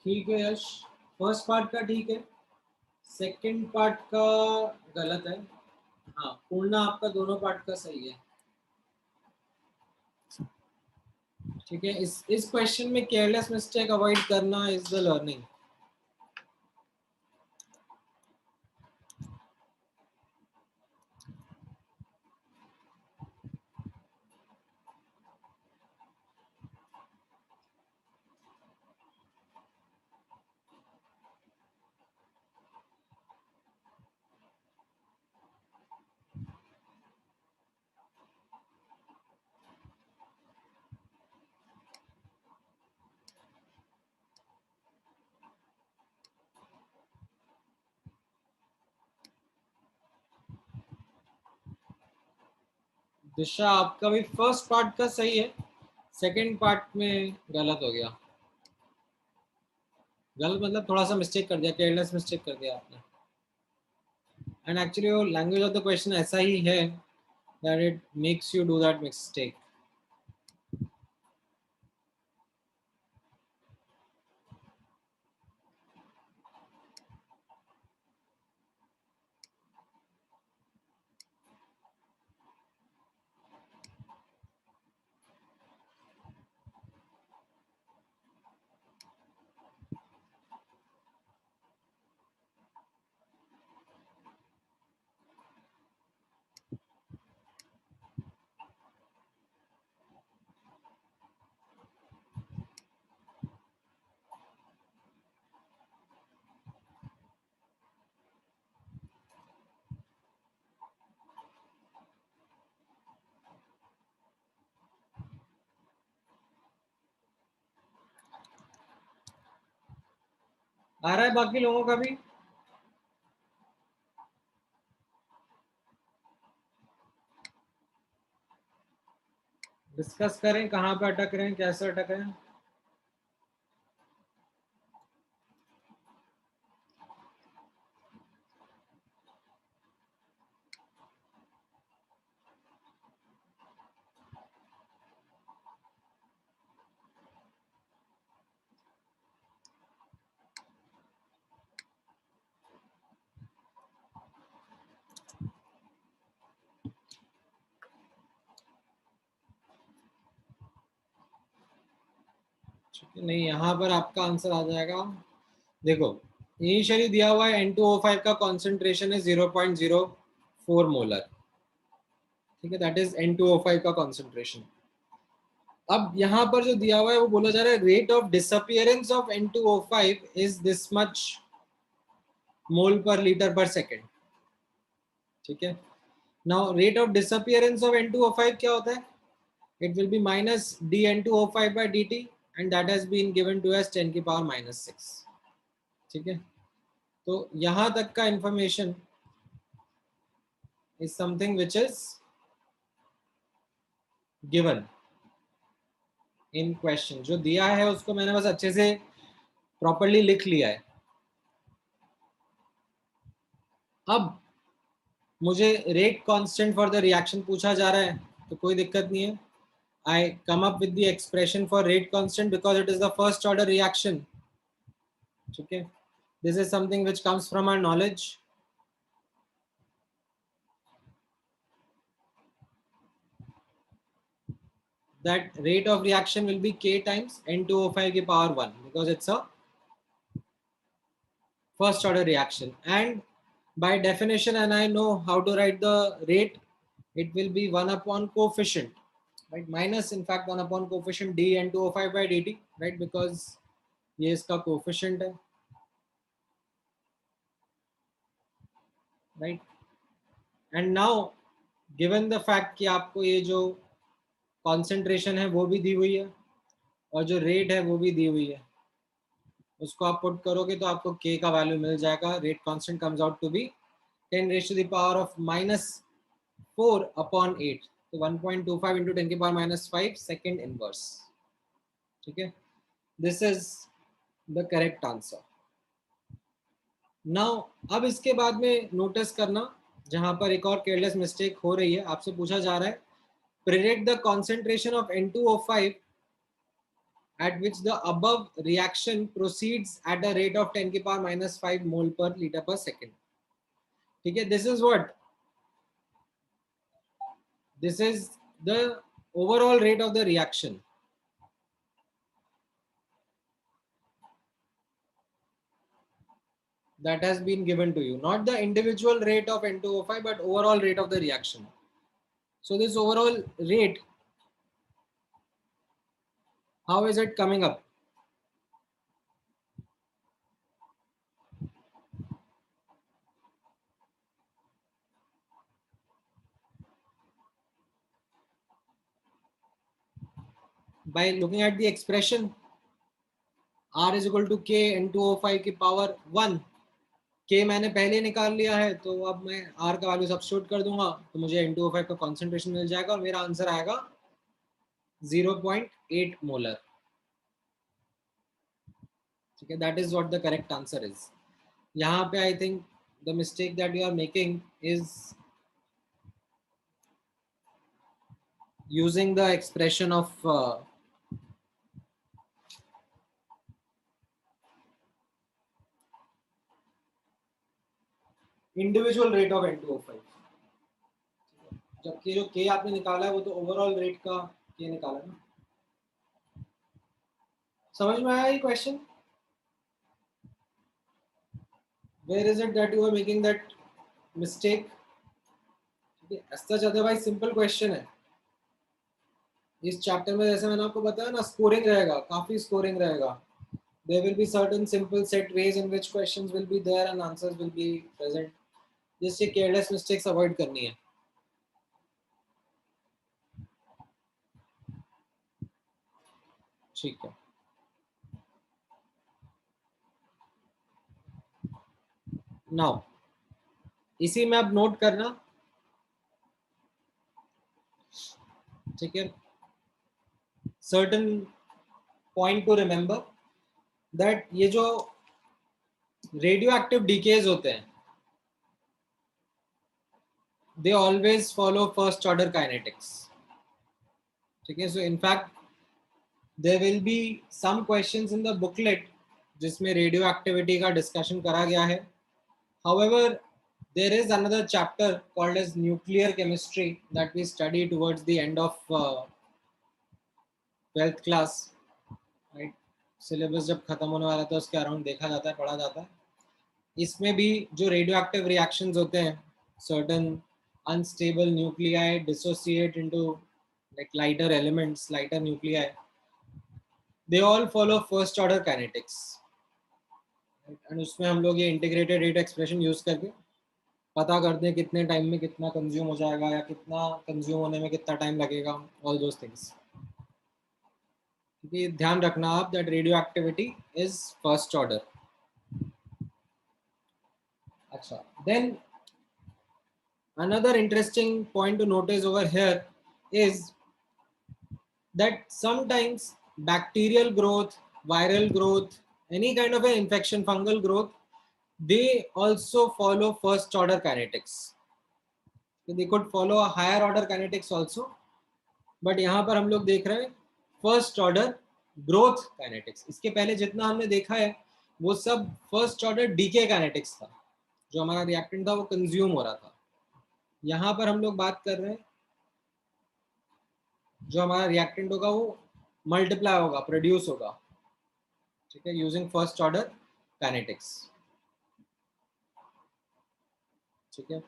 [SPEAKER 1] ठीक है यश, फर्स्ट पार्ट का ठीक है, सेकंड पार्ट का गलत है। हाँ, पूर्णा आपका दोनों पार्ट का सही है। ठीक है, इस क्वेश्चन में केयरलेस मिस्टेक अवॉइड करना इज द लर्निंग। दिशा आपका भी फर्स्ट पार्ट का सही है, सेकंड पार्ट में गलत हो गया। गलत मतलब थोड़ा सा मिस्टेक कर दिया, केयरलेस मिस्टेक कर दिया आपने। एंड एक्चुअली वो लैंग्वेज ऑफ द क्वेश्चन ऐसा ही है that it makes you do that mistake. आ रहा है बाकी लोगों का भी? डिस्कस करें कहाँ पे अटक रहे हैं, कैसे अटक रहे हैं। नहीं, यहाँ पर आपका आंसर आ जाएगा। देखो, इनिशियली दिया हुआ है N2O5 का कॉन्सेंट्रेशन है 0.04 मोलर। ठीक है, दैट इज N2O5 का कॉन्सेंट्रेशन। अब यहाँ पर जो दिया हुआ है वो बोला जा रहा है rate of disappearance of N2O5 is this much mole per litre per second. ठीक है, now rate of disappearance of N2O5 क्या होता है? It will be minus dN2O5 by dt and that has been given to us 10 की power -6। ठीक है, तो यहां तक का information is something which is given in question। जो दिया है उसको मैंने बस अच्छे से प्रॉपर्ली लिख लिया है। अब मुझे rate constant for the reaction पूछा जा रहा है, तो कोई दिक्कत नहीं है। I come up with the expression for rate constant because it is the first order reaction। ठीक है, this is something which comes from our knowledge। that rate of reaction will be K times N2O5 की power 1 because it's a first order reaction, and by definition, and I know how to write the rate, it will be 1 upon coefficient, right? Minus in fact 1 upon coefficient d N2O5 by dt, right? Because ये इसका coefficient है, right? And now given the fact कि आपको ये जो concentration है वो भी दी हुई है और जो rate है वो भी दी हुई है, उसको आप पुट करोगे तो आपको k का वैल्यू मिल जाएगा। Rate constant comes out to be 10 raised to the power of -4 upon 8, तो 1.25 into 10 की पावर -5 सेकेंड इनवर्स। ठीक है, this is the correct answer. Now अब इसके बाद में नोटिस करना, जहां पर एक और केयरलेस मिस्टेक हो रही है। आपसे पूछा जा रहा है predict the concentration of N2O5 at which the above reaction proceeds at a rate of 10 की power minus 5 mole per liter per second. ठीक है, this is what? This is the overall rate of the reaction. That has been given to you, not the individual rate of N2O5, but overall rate of the reaction. So this overall rate, how is it coming up? By looking at the expression, R is equal to K N2O5 की power 1. K मैंने पहले निकाल लिया है, तो अब मैं R का वैल्यू सब्स्टिट्यूट कर दूंगा, तो मुझे N2O5 का कॉन्सेंट्रेशन मिल जाएगा और मेरा आंसर आएगा 0.8 मोलर. ठीक है, that is what the correct answer is. यहाँ पे I think the mistake that you are making is using the expression of individual rate of N2O5, जबकि जो K आपने निकाला है वो तो ओवरऑल रेट का K निकाला ना. समझ में आया ये question? Where is it that you are making that mistake? ऐसा अदरवाइज सिंपल क्वेश्चन है. इस चैप्टर में जैसे मैंने आपको बताया ना, स्कोरिंग रहेगा, काफी स्कोरिंग रहेगा. There will be certain simple set ways in which questions will be there and answers will be present. जिससे केयरलेस मिस्टेक्स अवॉइड करनी है. ठीक है, नाउ इसी में आप नोट करना. ठीक है, certain point two remember that ये जो रेडियो एक्टिव डीकेज होते हैं, they always follow first order kinetics. ठीक है, so in fact there will be some questions in the booklet जिसमें रेडियो एक्टिविटी का डिस्कशन करा गया है. However, there is another chapter called as nuclear chemistry that we study towards the end of 12th class, right? Syllabus जब खत्म होने वाला था उसके अराउंड देखा जाता है, पढ़ा जाता है. इसमें भी जो रेडियो एक्टिव रिएक्शंस होते हैं, certain unstable nuclei dissociate into like lighter elements, lighter nuclei. They all follow first order kinetics. And उसमें हम लोग ये इंटीग्रेटेड रेट एक्सप्रेशन यूज करके पता करते हैं कितने टाइम में कितना कंज्यूम हो जाएगा या कितना कंज्यूम होने में कितना टाइम लगेगा, ऑल दोस थिंग्स. ये ध्यान रखना आप that radio activity is first order. अच्छा, then another interesting point to notice over here is that sometimes bacterial growth, viral growth, any kind of an infection, fungal growth, they also follow first order kinetics. They could follow a higher order kinetics also, but यहाँ पर हम लोग देख रहे हैं first order growth kinetics. इसके पहले जितना हमने देखा है वो सब फर्स्ट ऑर्डर डीके काइनेटिक्स था. जो हमारा रिएक्टेंट था वो कंज्यूम हो रहा था. यहाँ पर हम लोग बात कर रहे हैं जो हमारा रिएक्टेंट होगा वो मल्टीप्लाई होगा, प्रोड्यूस होगा. ठीक है, यूजिंग फर्स्ट ऑर्डर काइनेटिक्स. ठीक है,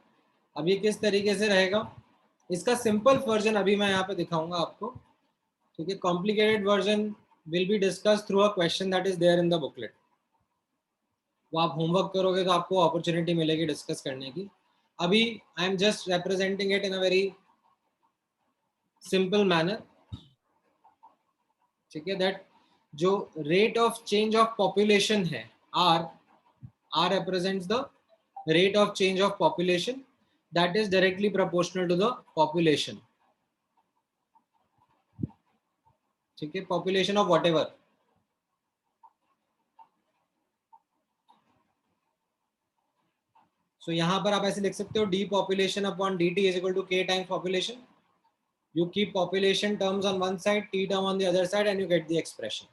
[SPEAKER 1] अब ये किस तरीके से रहेगा, इसका सिंपल वर्जन अभी मैं यहाँ पे दिखाऊंगा आपको. ठीक है, complicated version will be discuss through a question that is there in the booklet. वो आप होमवर्क करोगे तो आपको अपॉर्चुनिटी मिलेगी डिस्कस करने की. अभी I am just representing it in a very simple manner. ठीक है, दैट जो rate of change of population है R represents the rate of change of population that is directly proportional to the population. ठीक है, population of whatever. So यहाँ पर आप ऐसे लिख सकते हो depopulation upon dt is equal to k times population. You keep population terms on one side, t term on the other side, and you get the expression.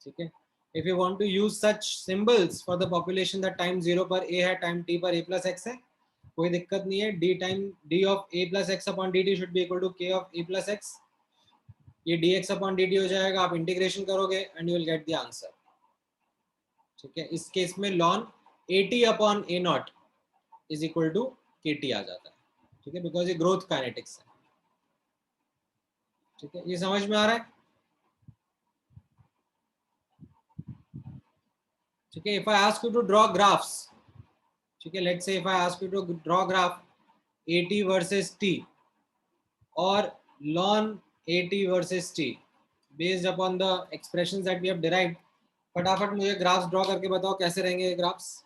[SPEAKER 1] ठीक है, if you want to use such symbols for the population that time 0 पर a है, time t पर a plus x है, कोई दिक्कत नहीं है. d time d of a plus x upon dt should be equal to k of a plus x. ये dx upon dt हो जाएगा, आप इंटीग्रेशन करोगे and you will get the answer. ठीक है, इस केस में ln at upon a naught is equal to kt आ जाता है. ठीक है, बिकॉज ये ग्रोथ काइनेटिक्स है. ठीक है, ये समझ में आ रहा है. ठीक है, if I ask you to draw graphs, ठीक है, let's say if I ask you to draw graph at versus t और ln at versus t based upon the expressions that we have derived, फटाफट मुझे graphs draw करके बताओ कैसे रहेंगे ये ग्राफ्स.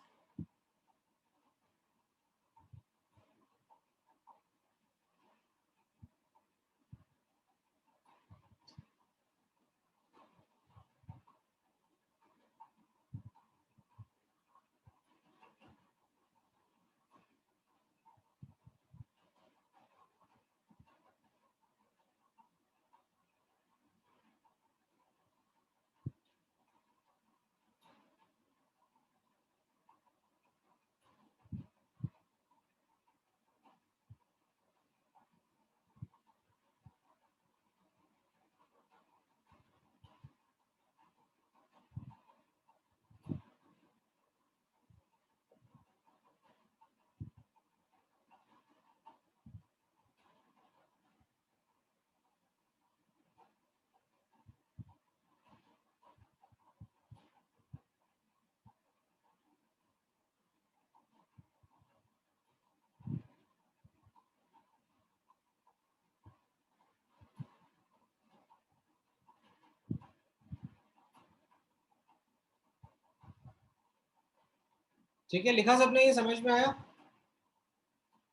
[SPEAKER 1] ठीक है, लिखा सबने, ये समझ में आया.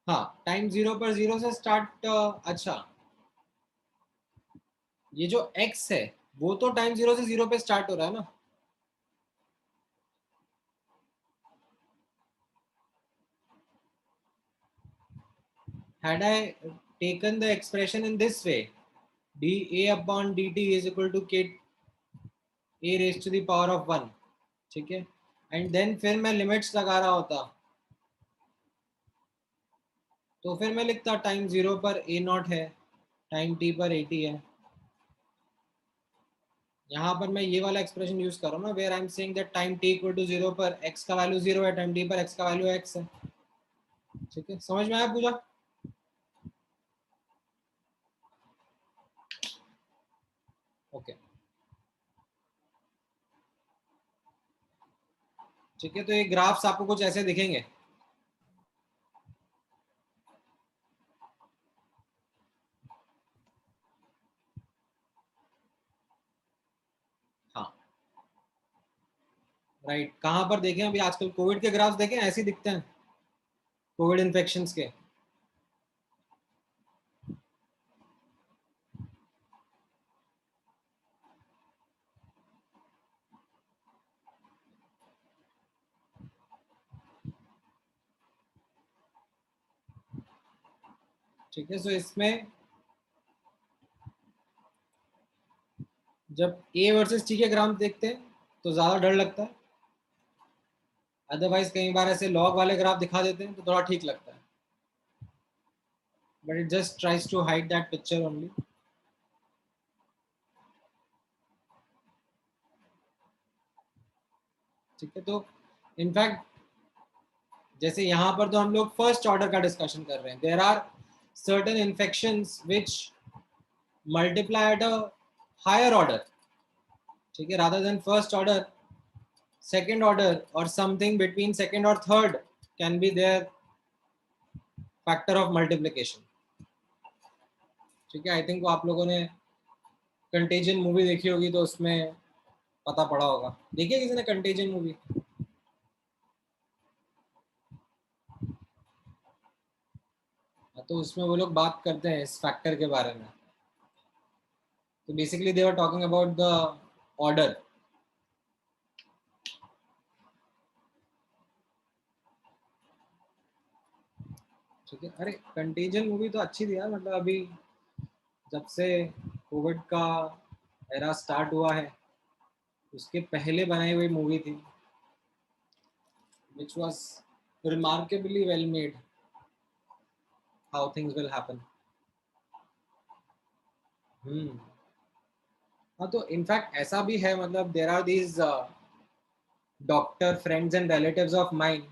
[SPEAKER 1] हाँ, टाइम 0 पर 0 से स्टार्ट. अच्छा, ये जो x है वो तो टाइम 0 से 0 पे स्टार्ट हो रहा है ना. had I taken the expression in this way, dA upon dt is equal to k a raised to the power of 1. ठीक है, एंड देन फिर मैं लिमिट्स लगा रहा होता, तो फिर मैं लिखता टाइम 0 पर a नॉट है, टाइम t पर at है. यहाँ पर मैं ये वाला एक्सप्रेशन यूज कर रहा हूँ ना, where I am saying that time t equal to 0 पर x का वैल्यू 0 है, टाइम t पर x का वैल्यू x है. ठीक है, समझ में आया पूजा. ओके, ठीक है, तो ये ग्राफ्स आपको कुछ ऐसे दिखेंगे. हाँ, राइट, कहाँ पर देखें अभी आजकल कोविड के ग्राफ्स देखें, ऐसे दिखते हैं कोविड इन्फेक्शंस के. ठीक है, सो इसमें जब ए वर्सेस टी के ग्राफ देखते हैं तो ज़्यादा डर लगता है, अदरवाइज कई बार ऐसे लॉग वाले ग्राफ दिखा देते हैं तो थोड़ा ठीक लगता है, but it just tries to hide that picture only. ठीक है, तो इनफैक्ट जैसे यहाँ पर तो हम लोग फर्स्ट ऑर्डर का डिस्कशन कर रहे हैं. There are certain infections which multiply at a higher order. ठीक है, rather than first order, second order or something between second or third can be their factor of multiplication. ठीक है, I think वो आप लोगों ने कंटेजन मूवी देखी होगी तो उसमें पता पड़ा होगा. देखिए किसी ने कंटेजन मूवी? तो उसमें वो लोग बात करते हैं इस फैक्टर के बारे में. तो basically they were talking about the order. ठीक है, अरे कंटेजन मूवी तो अच्छी थी यार, मतलब अभी जब से कोविड का एरा स्टार्ट हुआ है उसके पहले बनाई हुई मूवी थी which was remarkably well made. How things will happen. हाँ, तो इनफैक्ट ऐसा भी है, मतलब there are these doctor friends and relatives of mind,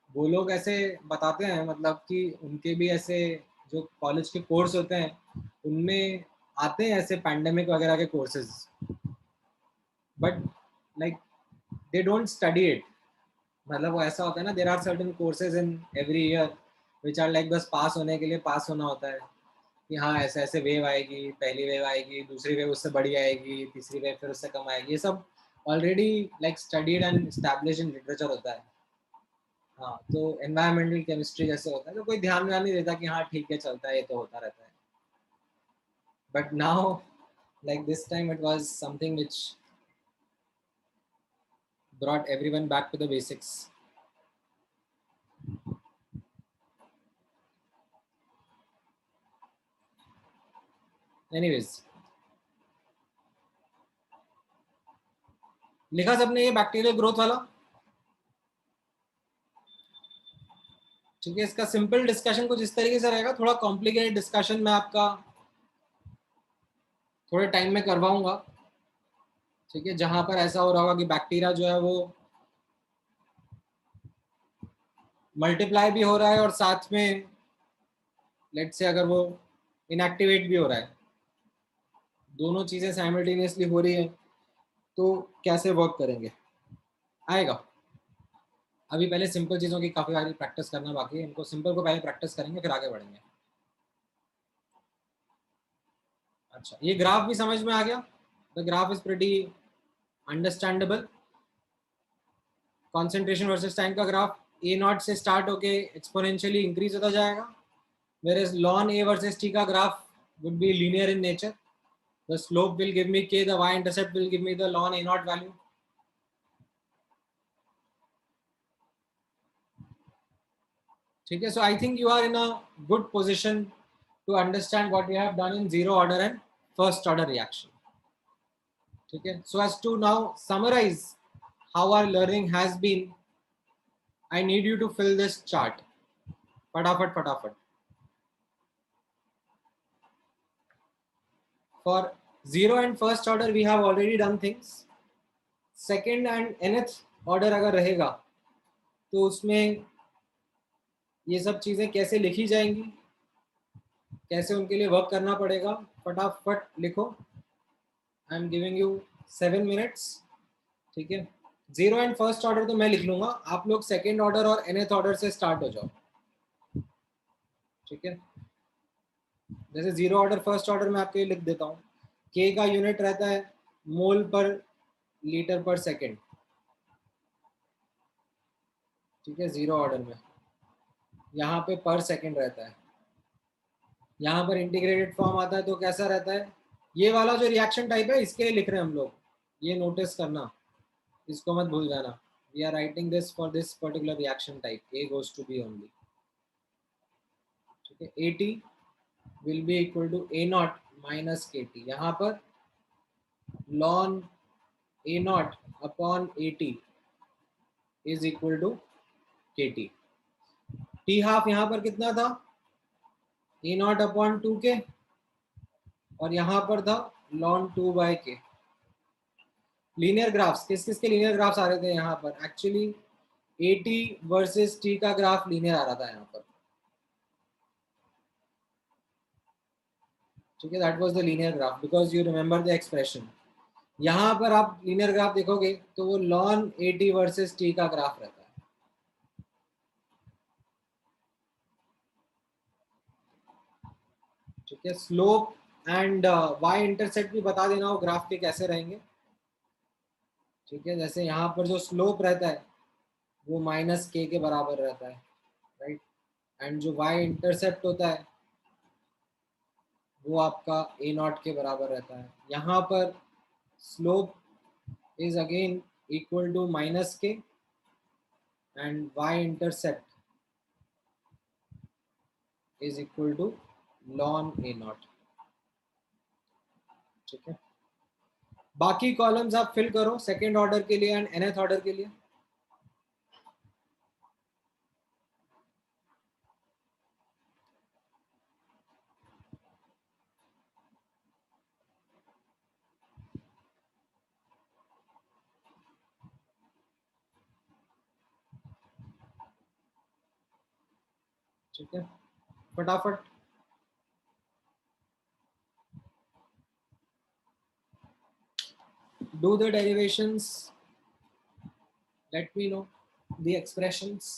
[SPEAKER 1] वो लोग ऐसे बताते हैं मतलब कि उनके भी ऐसे जो कॉलेज के कोर्स होते हैं उनमें आते हैं ऐसे पैंडेमिक वगैरह के courses, but like they don't study it. मतलब वो ऐसा होता है ना, there are certain courses in every year which are like बस पास होने के लिए पास होना होता है कि हाँ ऐसे ऐसे वेव आएगी, पहली वेव आएगी, दूसरी वेव उससे बड़ी आएगी, तीसरी वेव फिर उससे कम आएगी, ये सब already like studied and established in literature होता है। हाँ, तो एनवायरमेंटल केमिस्ट्री जैसे होता है तो कोई ध्यान में नहीं देता कि हाँ ठीक है चलता है, ये तो होता रहता है। But now like this time it was something which brought everyone back to the basics. Anyways, लिखा सबने ये बैक्टीरियल ग्रोथ वाला? ठीक है, इसका सिंपल डिस्कशन कुछ इस तरीके से रहेगा, थोड़ा कॉम्प्लिकेटेड डिस्कशन मैं आपका थोड़े टाइम में करवाऊंगा। ठीक है, जहां पर ऐसा हो रहा होगा कि बैक्टीरिया जो है वो मल्टीप्लाई भी हो रहा है और साथ में लेट्स से अगर वो इनएक्टिवेट भी हो रहा है, दोनों चीजें साइमल्टेनियसली हो रही है, तो कैसे वर्क करेंगे, आएगा। अभी पहले सिंपल चीज़ों की काफ़ी सारी प्रैक्टिस करना बाकी है, इनको सिंपल को पहले प्रैक्टिस करेंगे फिर आगे बढ़ेंगे। अच्छा, ये ग्राफ भी समझ में आ गया? The graph is pretty understandable. Concentration versus time का ग्राफ ए नॉट से स्टार्ट होके एक्सपोनेंशियली इंक्रीज होता जाएगा, whereas ln a versus t का graph would be linear in nature. The slope will give me k, the y-intercept will give me the ln a naught value. ठीक है, so I think you are in a good position to understand what we have done in zero order and first order reaction. ठीक है, so as to now summarize how our learning has been, I need you to fill this chart. फटाफट फटाफट। For zero and first order we have already done things. Second and nth order अगर रहेगा तो उसमें ये सब चीजें कैसे लिखी जाएंगी, कैसे उनके लिए वर्क करना पड़ेगा, फटाफट लिखो। I am giving you 7 minutes. ठीक है, जीरो एंड फर्स्ट ऑर्डर तो मैं लिख लूंगा, आप लोग सेकेंड ऑर्डर और nth ऑर्डर से स्टार्ट हो जाओ। ठीक है, जैसे जीरो ऑर्डर फर्स्ट ऑर्डर में आपके लिख देता हूँ, के का यूनिट रहता है मोल पर लीटर पर सेकेंड। ठीक है, जीरो ऑर्डर में यहाँ पे पर सेकेंड रहता है, यहाँ पर इंटीग्रेटेड फॉर्म आता है तो कैसा रहता है, ये वाला जो रिएक्शन टाइप है इसके लिए लिख रहे हैं हम लोग, ये नोटिस करना, इसको मत भूल जाना। We are writing this for this particular reaction type, a goes to be only. ठीक है, a t will be equal to A naught minus k t, यहाँ पर ln A not upon A t is equal to k t. T half यहाँ पर कितना था, ए not upon two के, और यहाँ पर था लॉन टू बाई के। लीनियर ग्राफ्स, किस किस के लीनियर ग्राफ्स आ रहे थे यहाँ पर, actually A T versus T का ग्राफ लीनियर आ रहा था यहाँ पर। ठीक है, that was the linear graph because you remember the expression. यहाँ पर आप लीनियर ग्राफ देखोगे तो वो lawn A T versus T का ग्राफ रहता है। ठीक है, स्लोप एंड वाई इंटरसेप्ट भी बता देना वो ग्राफ के कैसे रहेंगे। ठीक है, जैसे यहाँ पर जो स्लोप रहता है वो माइनस के बराबर रहता है, राइट, एंड जो वाई इंटरसेप्ट होता है वो आपका ए नॉट के बराबर रहता है। यहाँ पर slope is again equal to minus K and Y intercept is equal to ln A not. ठीक है, बाकी कॉलम्स आप फिल करो सेकेंड ऑर्डर के लिए एंड nth ऑर्डर के लिए। ठीक है, फटाफट। Do the derivations, let me know the expressions.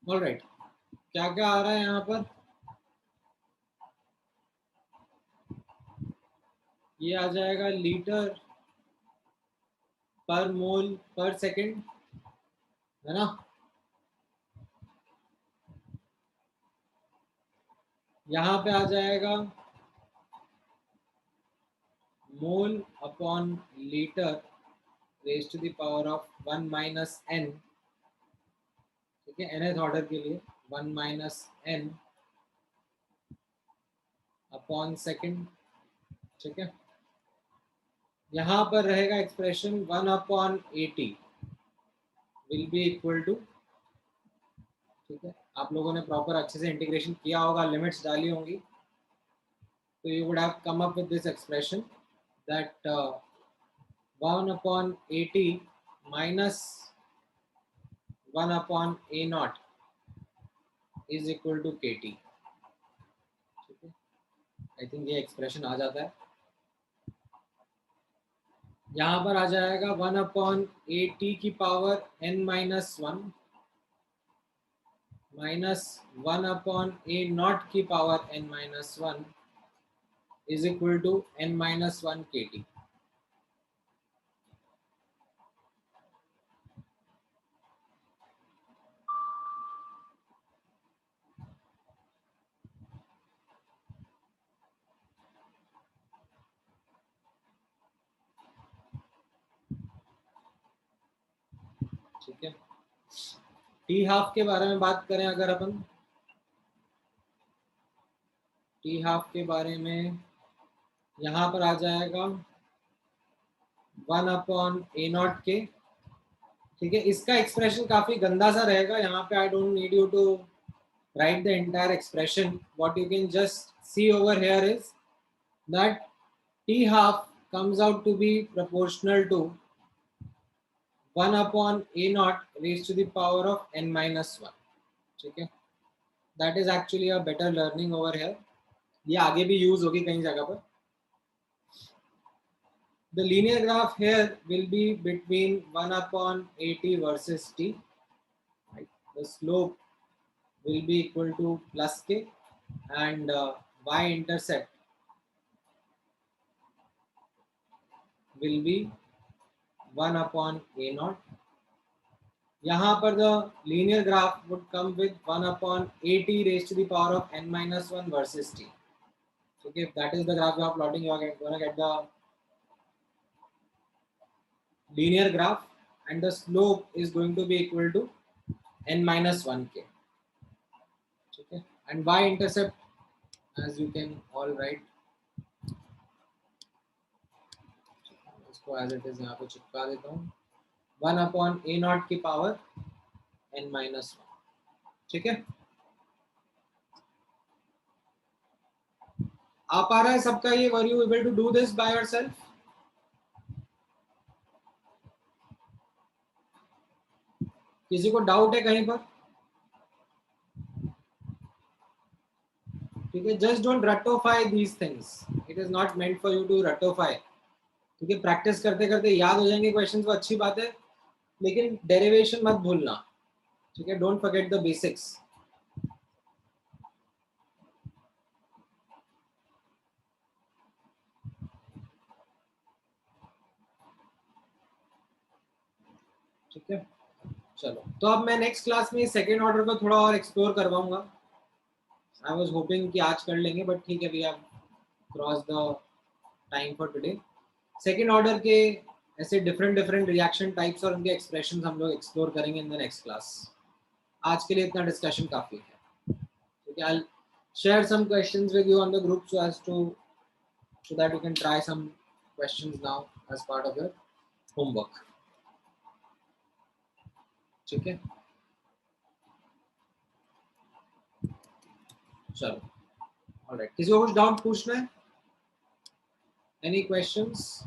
[SPEAKER 1] Alright, क्या क्या आ रहा है यहाँ पर? ये आ जाएगा लीटर पर मोल पर सेकंड, है ना? यहाँ पे आ जाएगा mole upon litre raise to the power of 1 minus n, ठीक है, nth ऑर्डर के लिए 1 माइनस n अपॉन सेकेंड, ठीक है। यहाँ पर रहेगा expression 1 upon 80 will be equal to, ठीक है, आप लोगों ने प्रॉपर अच्छे से इंटीग्रेशन किया होगा, लिमिट्स डाली होंगी, तो you would have come up with this expression that 1 upon 80 minus 1 upon a naught is equal to kt, ठीक है। आई थिंक ये एक्सप्रेशन आ जाता है, यहाँ पर आ जाएगा 1 अपॉन ए टी की power n minus 1 minus 1 upon A not की power n minus 1 is equal to n minus 1 K T. ठीक है, टी हाफ के बारे में बात करें अगर अपन, टी हाफ के बारे में यहाँ पर आ जाएगा 1 अपॉन ए नॉट के, ठीक है। इसका एक्सप्रेशन काफी गंदा सा रहेगा, यहाँ पे I don't need you to write the entire expression. What you can just see over here is that t half comes out to be proportional to 1 upon a naught raised to the power of n minus 1, ठीक है। That is actually a better learning over here. ये आगे भी use होगी कई जगह पर। The linear graph here will be between 1 upon 80 versus t. Right? The slope will be equal to plus k and y-intercept will be 1 upon a naught. यहाँ पर the linear graph would come with 1 upon at raised to the power of n minus 1 versus t. Okay, if that is the graph you are plotting, you are going to get the linear graph and the slope is going to be equal to n minus 1k. Okay, and y-intercept, as you can all write, इसको as it is यहाँ पे चिपका देता हूँ, 1 upon a naught की power n minus 1, ठीक है। आ पा रहा है सबका ये? Were you able to do this by yourself? किसी को डाउट है कहीं पर? ठीक है, जस्ट डोंट रटोफाई these things, it is not meant for you to रटोफाई, क्योंकि प्रैक्टिस करते करते याद हो जाएंगे क्वेश्चंस, वो अच्छी बात है, लेकिन डेरिवेशन मत भूलना, ठीक है। Don't forget the basics. ठीक है, चलो तो अब मैं नेक्स्ट क्लास में सेकेंड ऑर्डर को थोड़ा और एक्सप्लोर करवाऊंगा। आई वाज होपिंग कि आज कर लेंगे, बट ठीक है, we have cross the time for today. Second order के ऐसे डिफरेंट डिफरेंट रिएक्शन टाइप्स और उनके एक्सप्रेशंस हम लोग एक्सप्लोर करेंगे इन द नेक्स्ट क्लास। आज के लिए इतना डिस्कशन काफी है, ठीक है। आई share some questions with you on the group so that you can try some questions now as part of your homework, ठीक है। चलो, ऑलराइट, किसी को कुछ डाउट पूछना है? Any questions?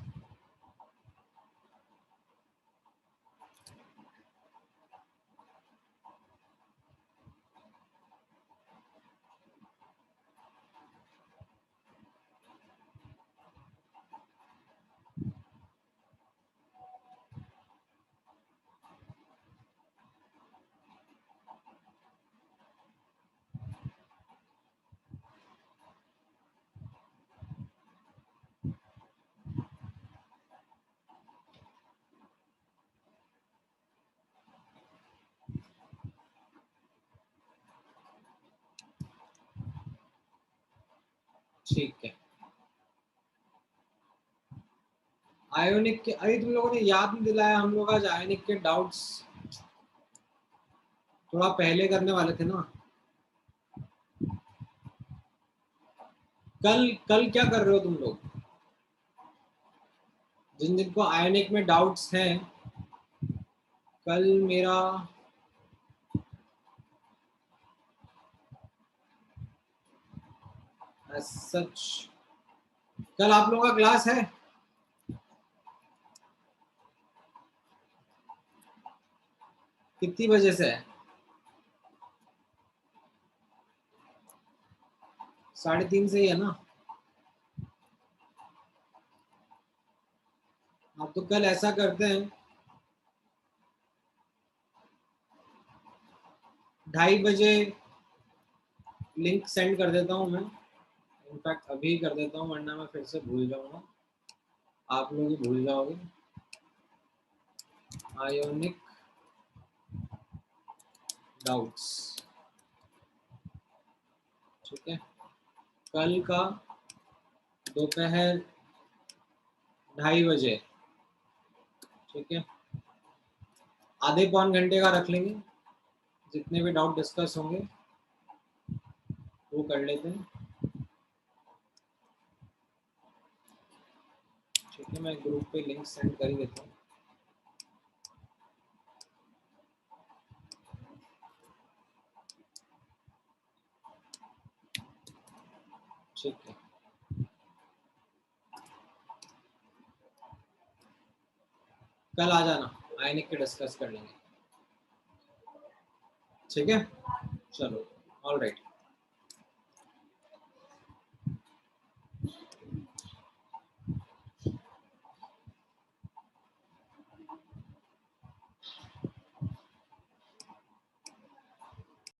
[SPEAKER 1] ठीक है, आयोनिक के, अरे तुम लोगों ने याद नहीं दिलाया, हम लोग आज आयोनिक के डाउट्स थोड़ा पहले करने वाले थे ना। कल कल क्या कर रहे हो तुम लोग? जिन जिनको आयोनिक में डाउट्स हैं, कल मेरा सच, कल आप लोगों का क्लास है? कितनी बजे से है? 3:30 से ही है ना? आप तो कल ऐसा करते हैं, 2:30 बजे लिंक सेंड कर देता हूँ मैं, इनफैक्ट अभी कर देता हूँ, वरना मैं फिर से भूल जाऊंगा, आप लोग ही भूल जाओगे। आयोनिक डाउट्स, ठीक है, कल का दोपहर 2:30 बजे, ठीक है, आधे पौन घंटे का रख लेंगे, जितने भी डाउट डिस्कस होंगे वो कर लेते हैं, ठीक है। मैं ग्रुप पे लिंक सेंड कर ही देता हूँ। ठीक है, कल आ जाना, आयोनिक के डिस्कस कर लेंगे, ठीक है। चलो, ऑल राइट।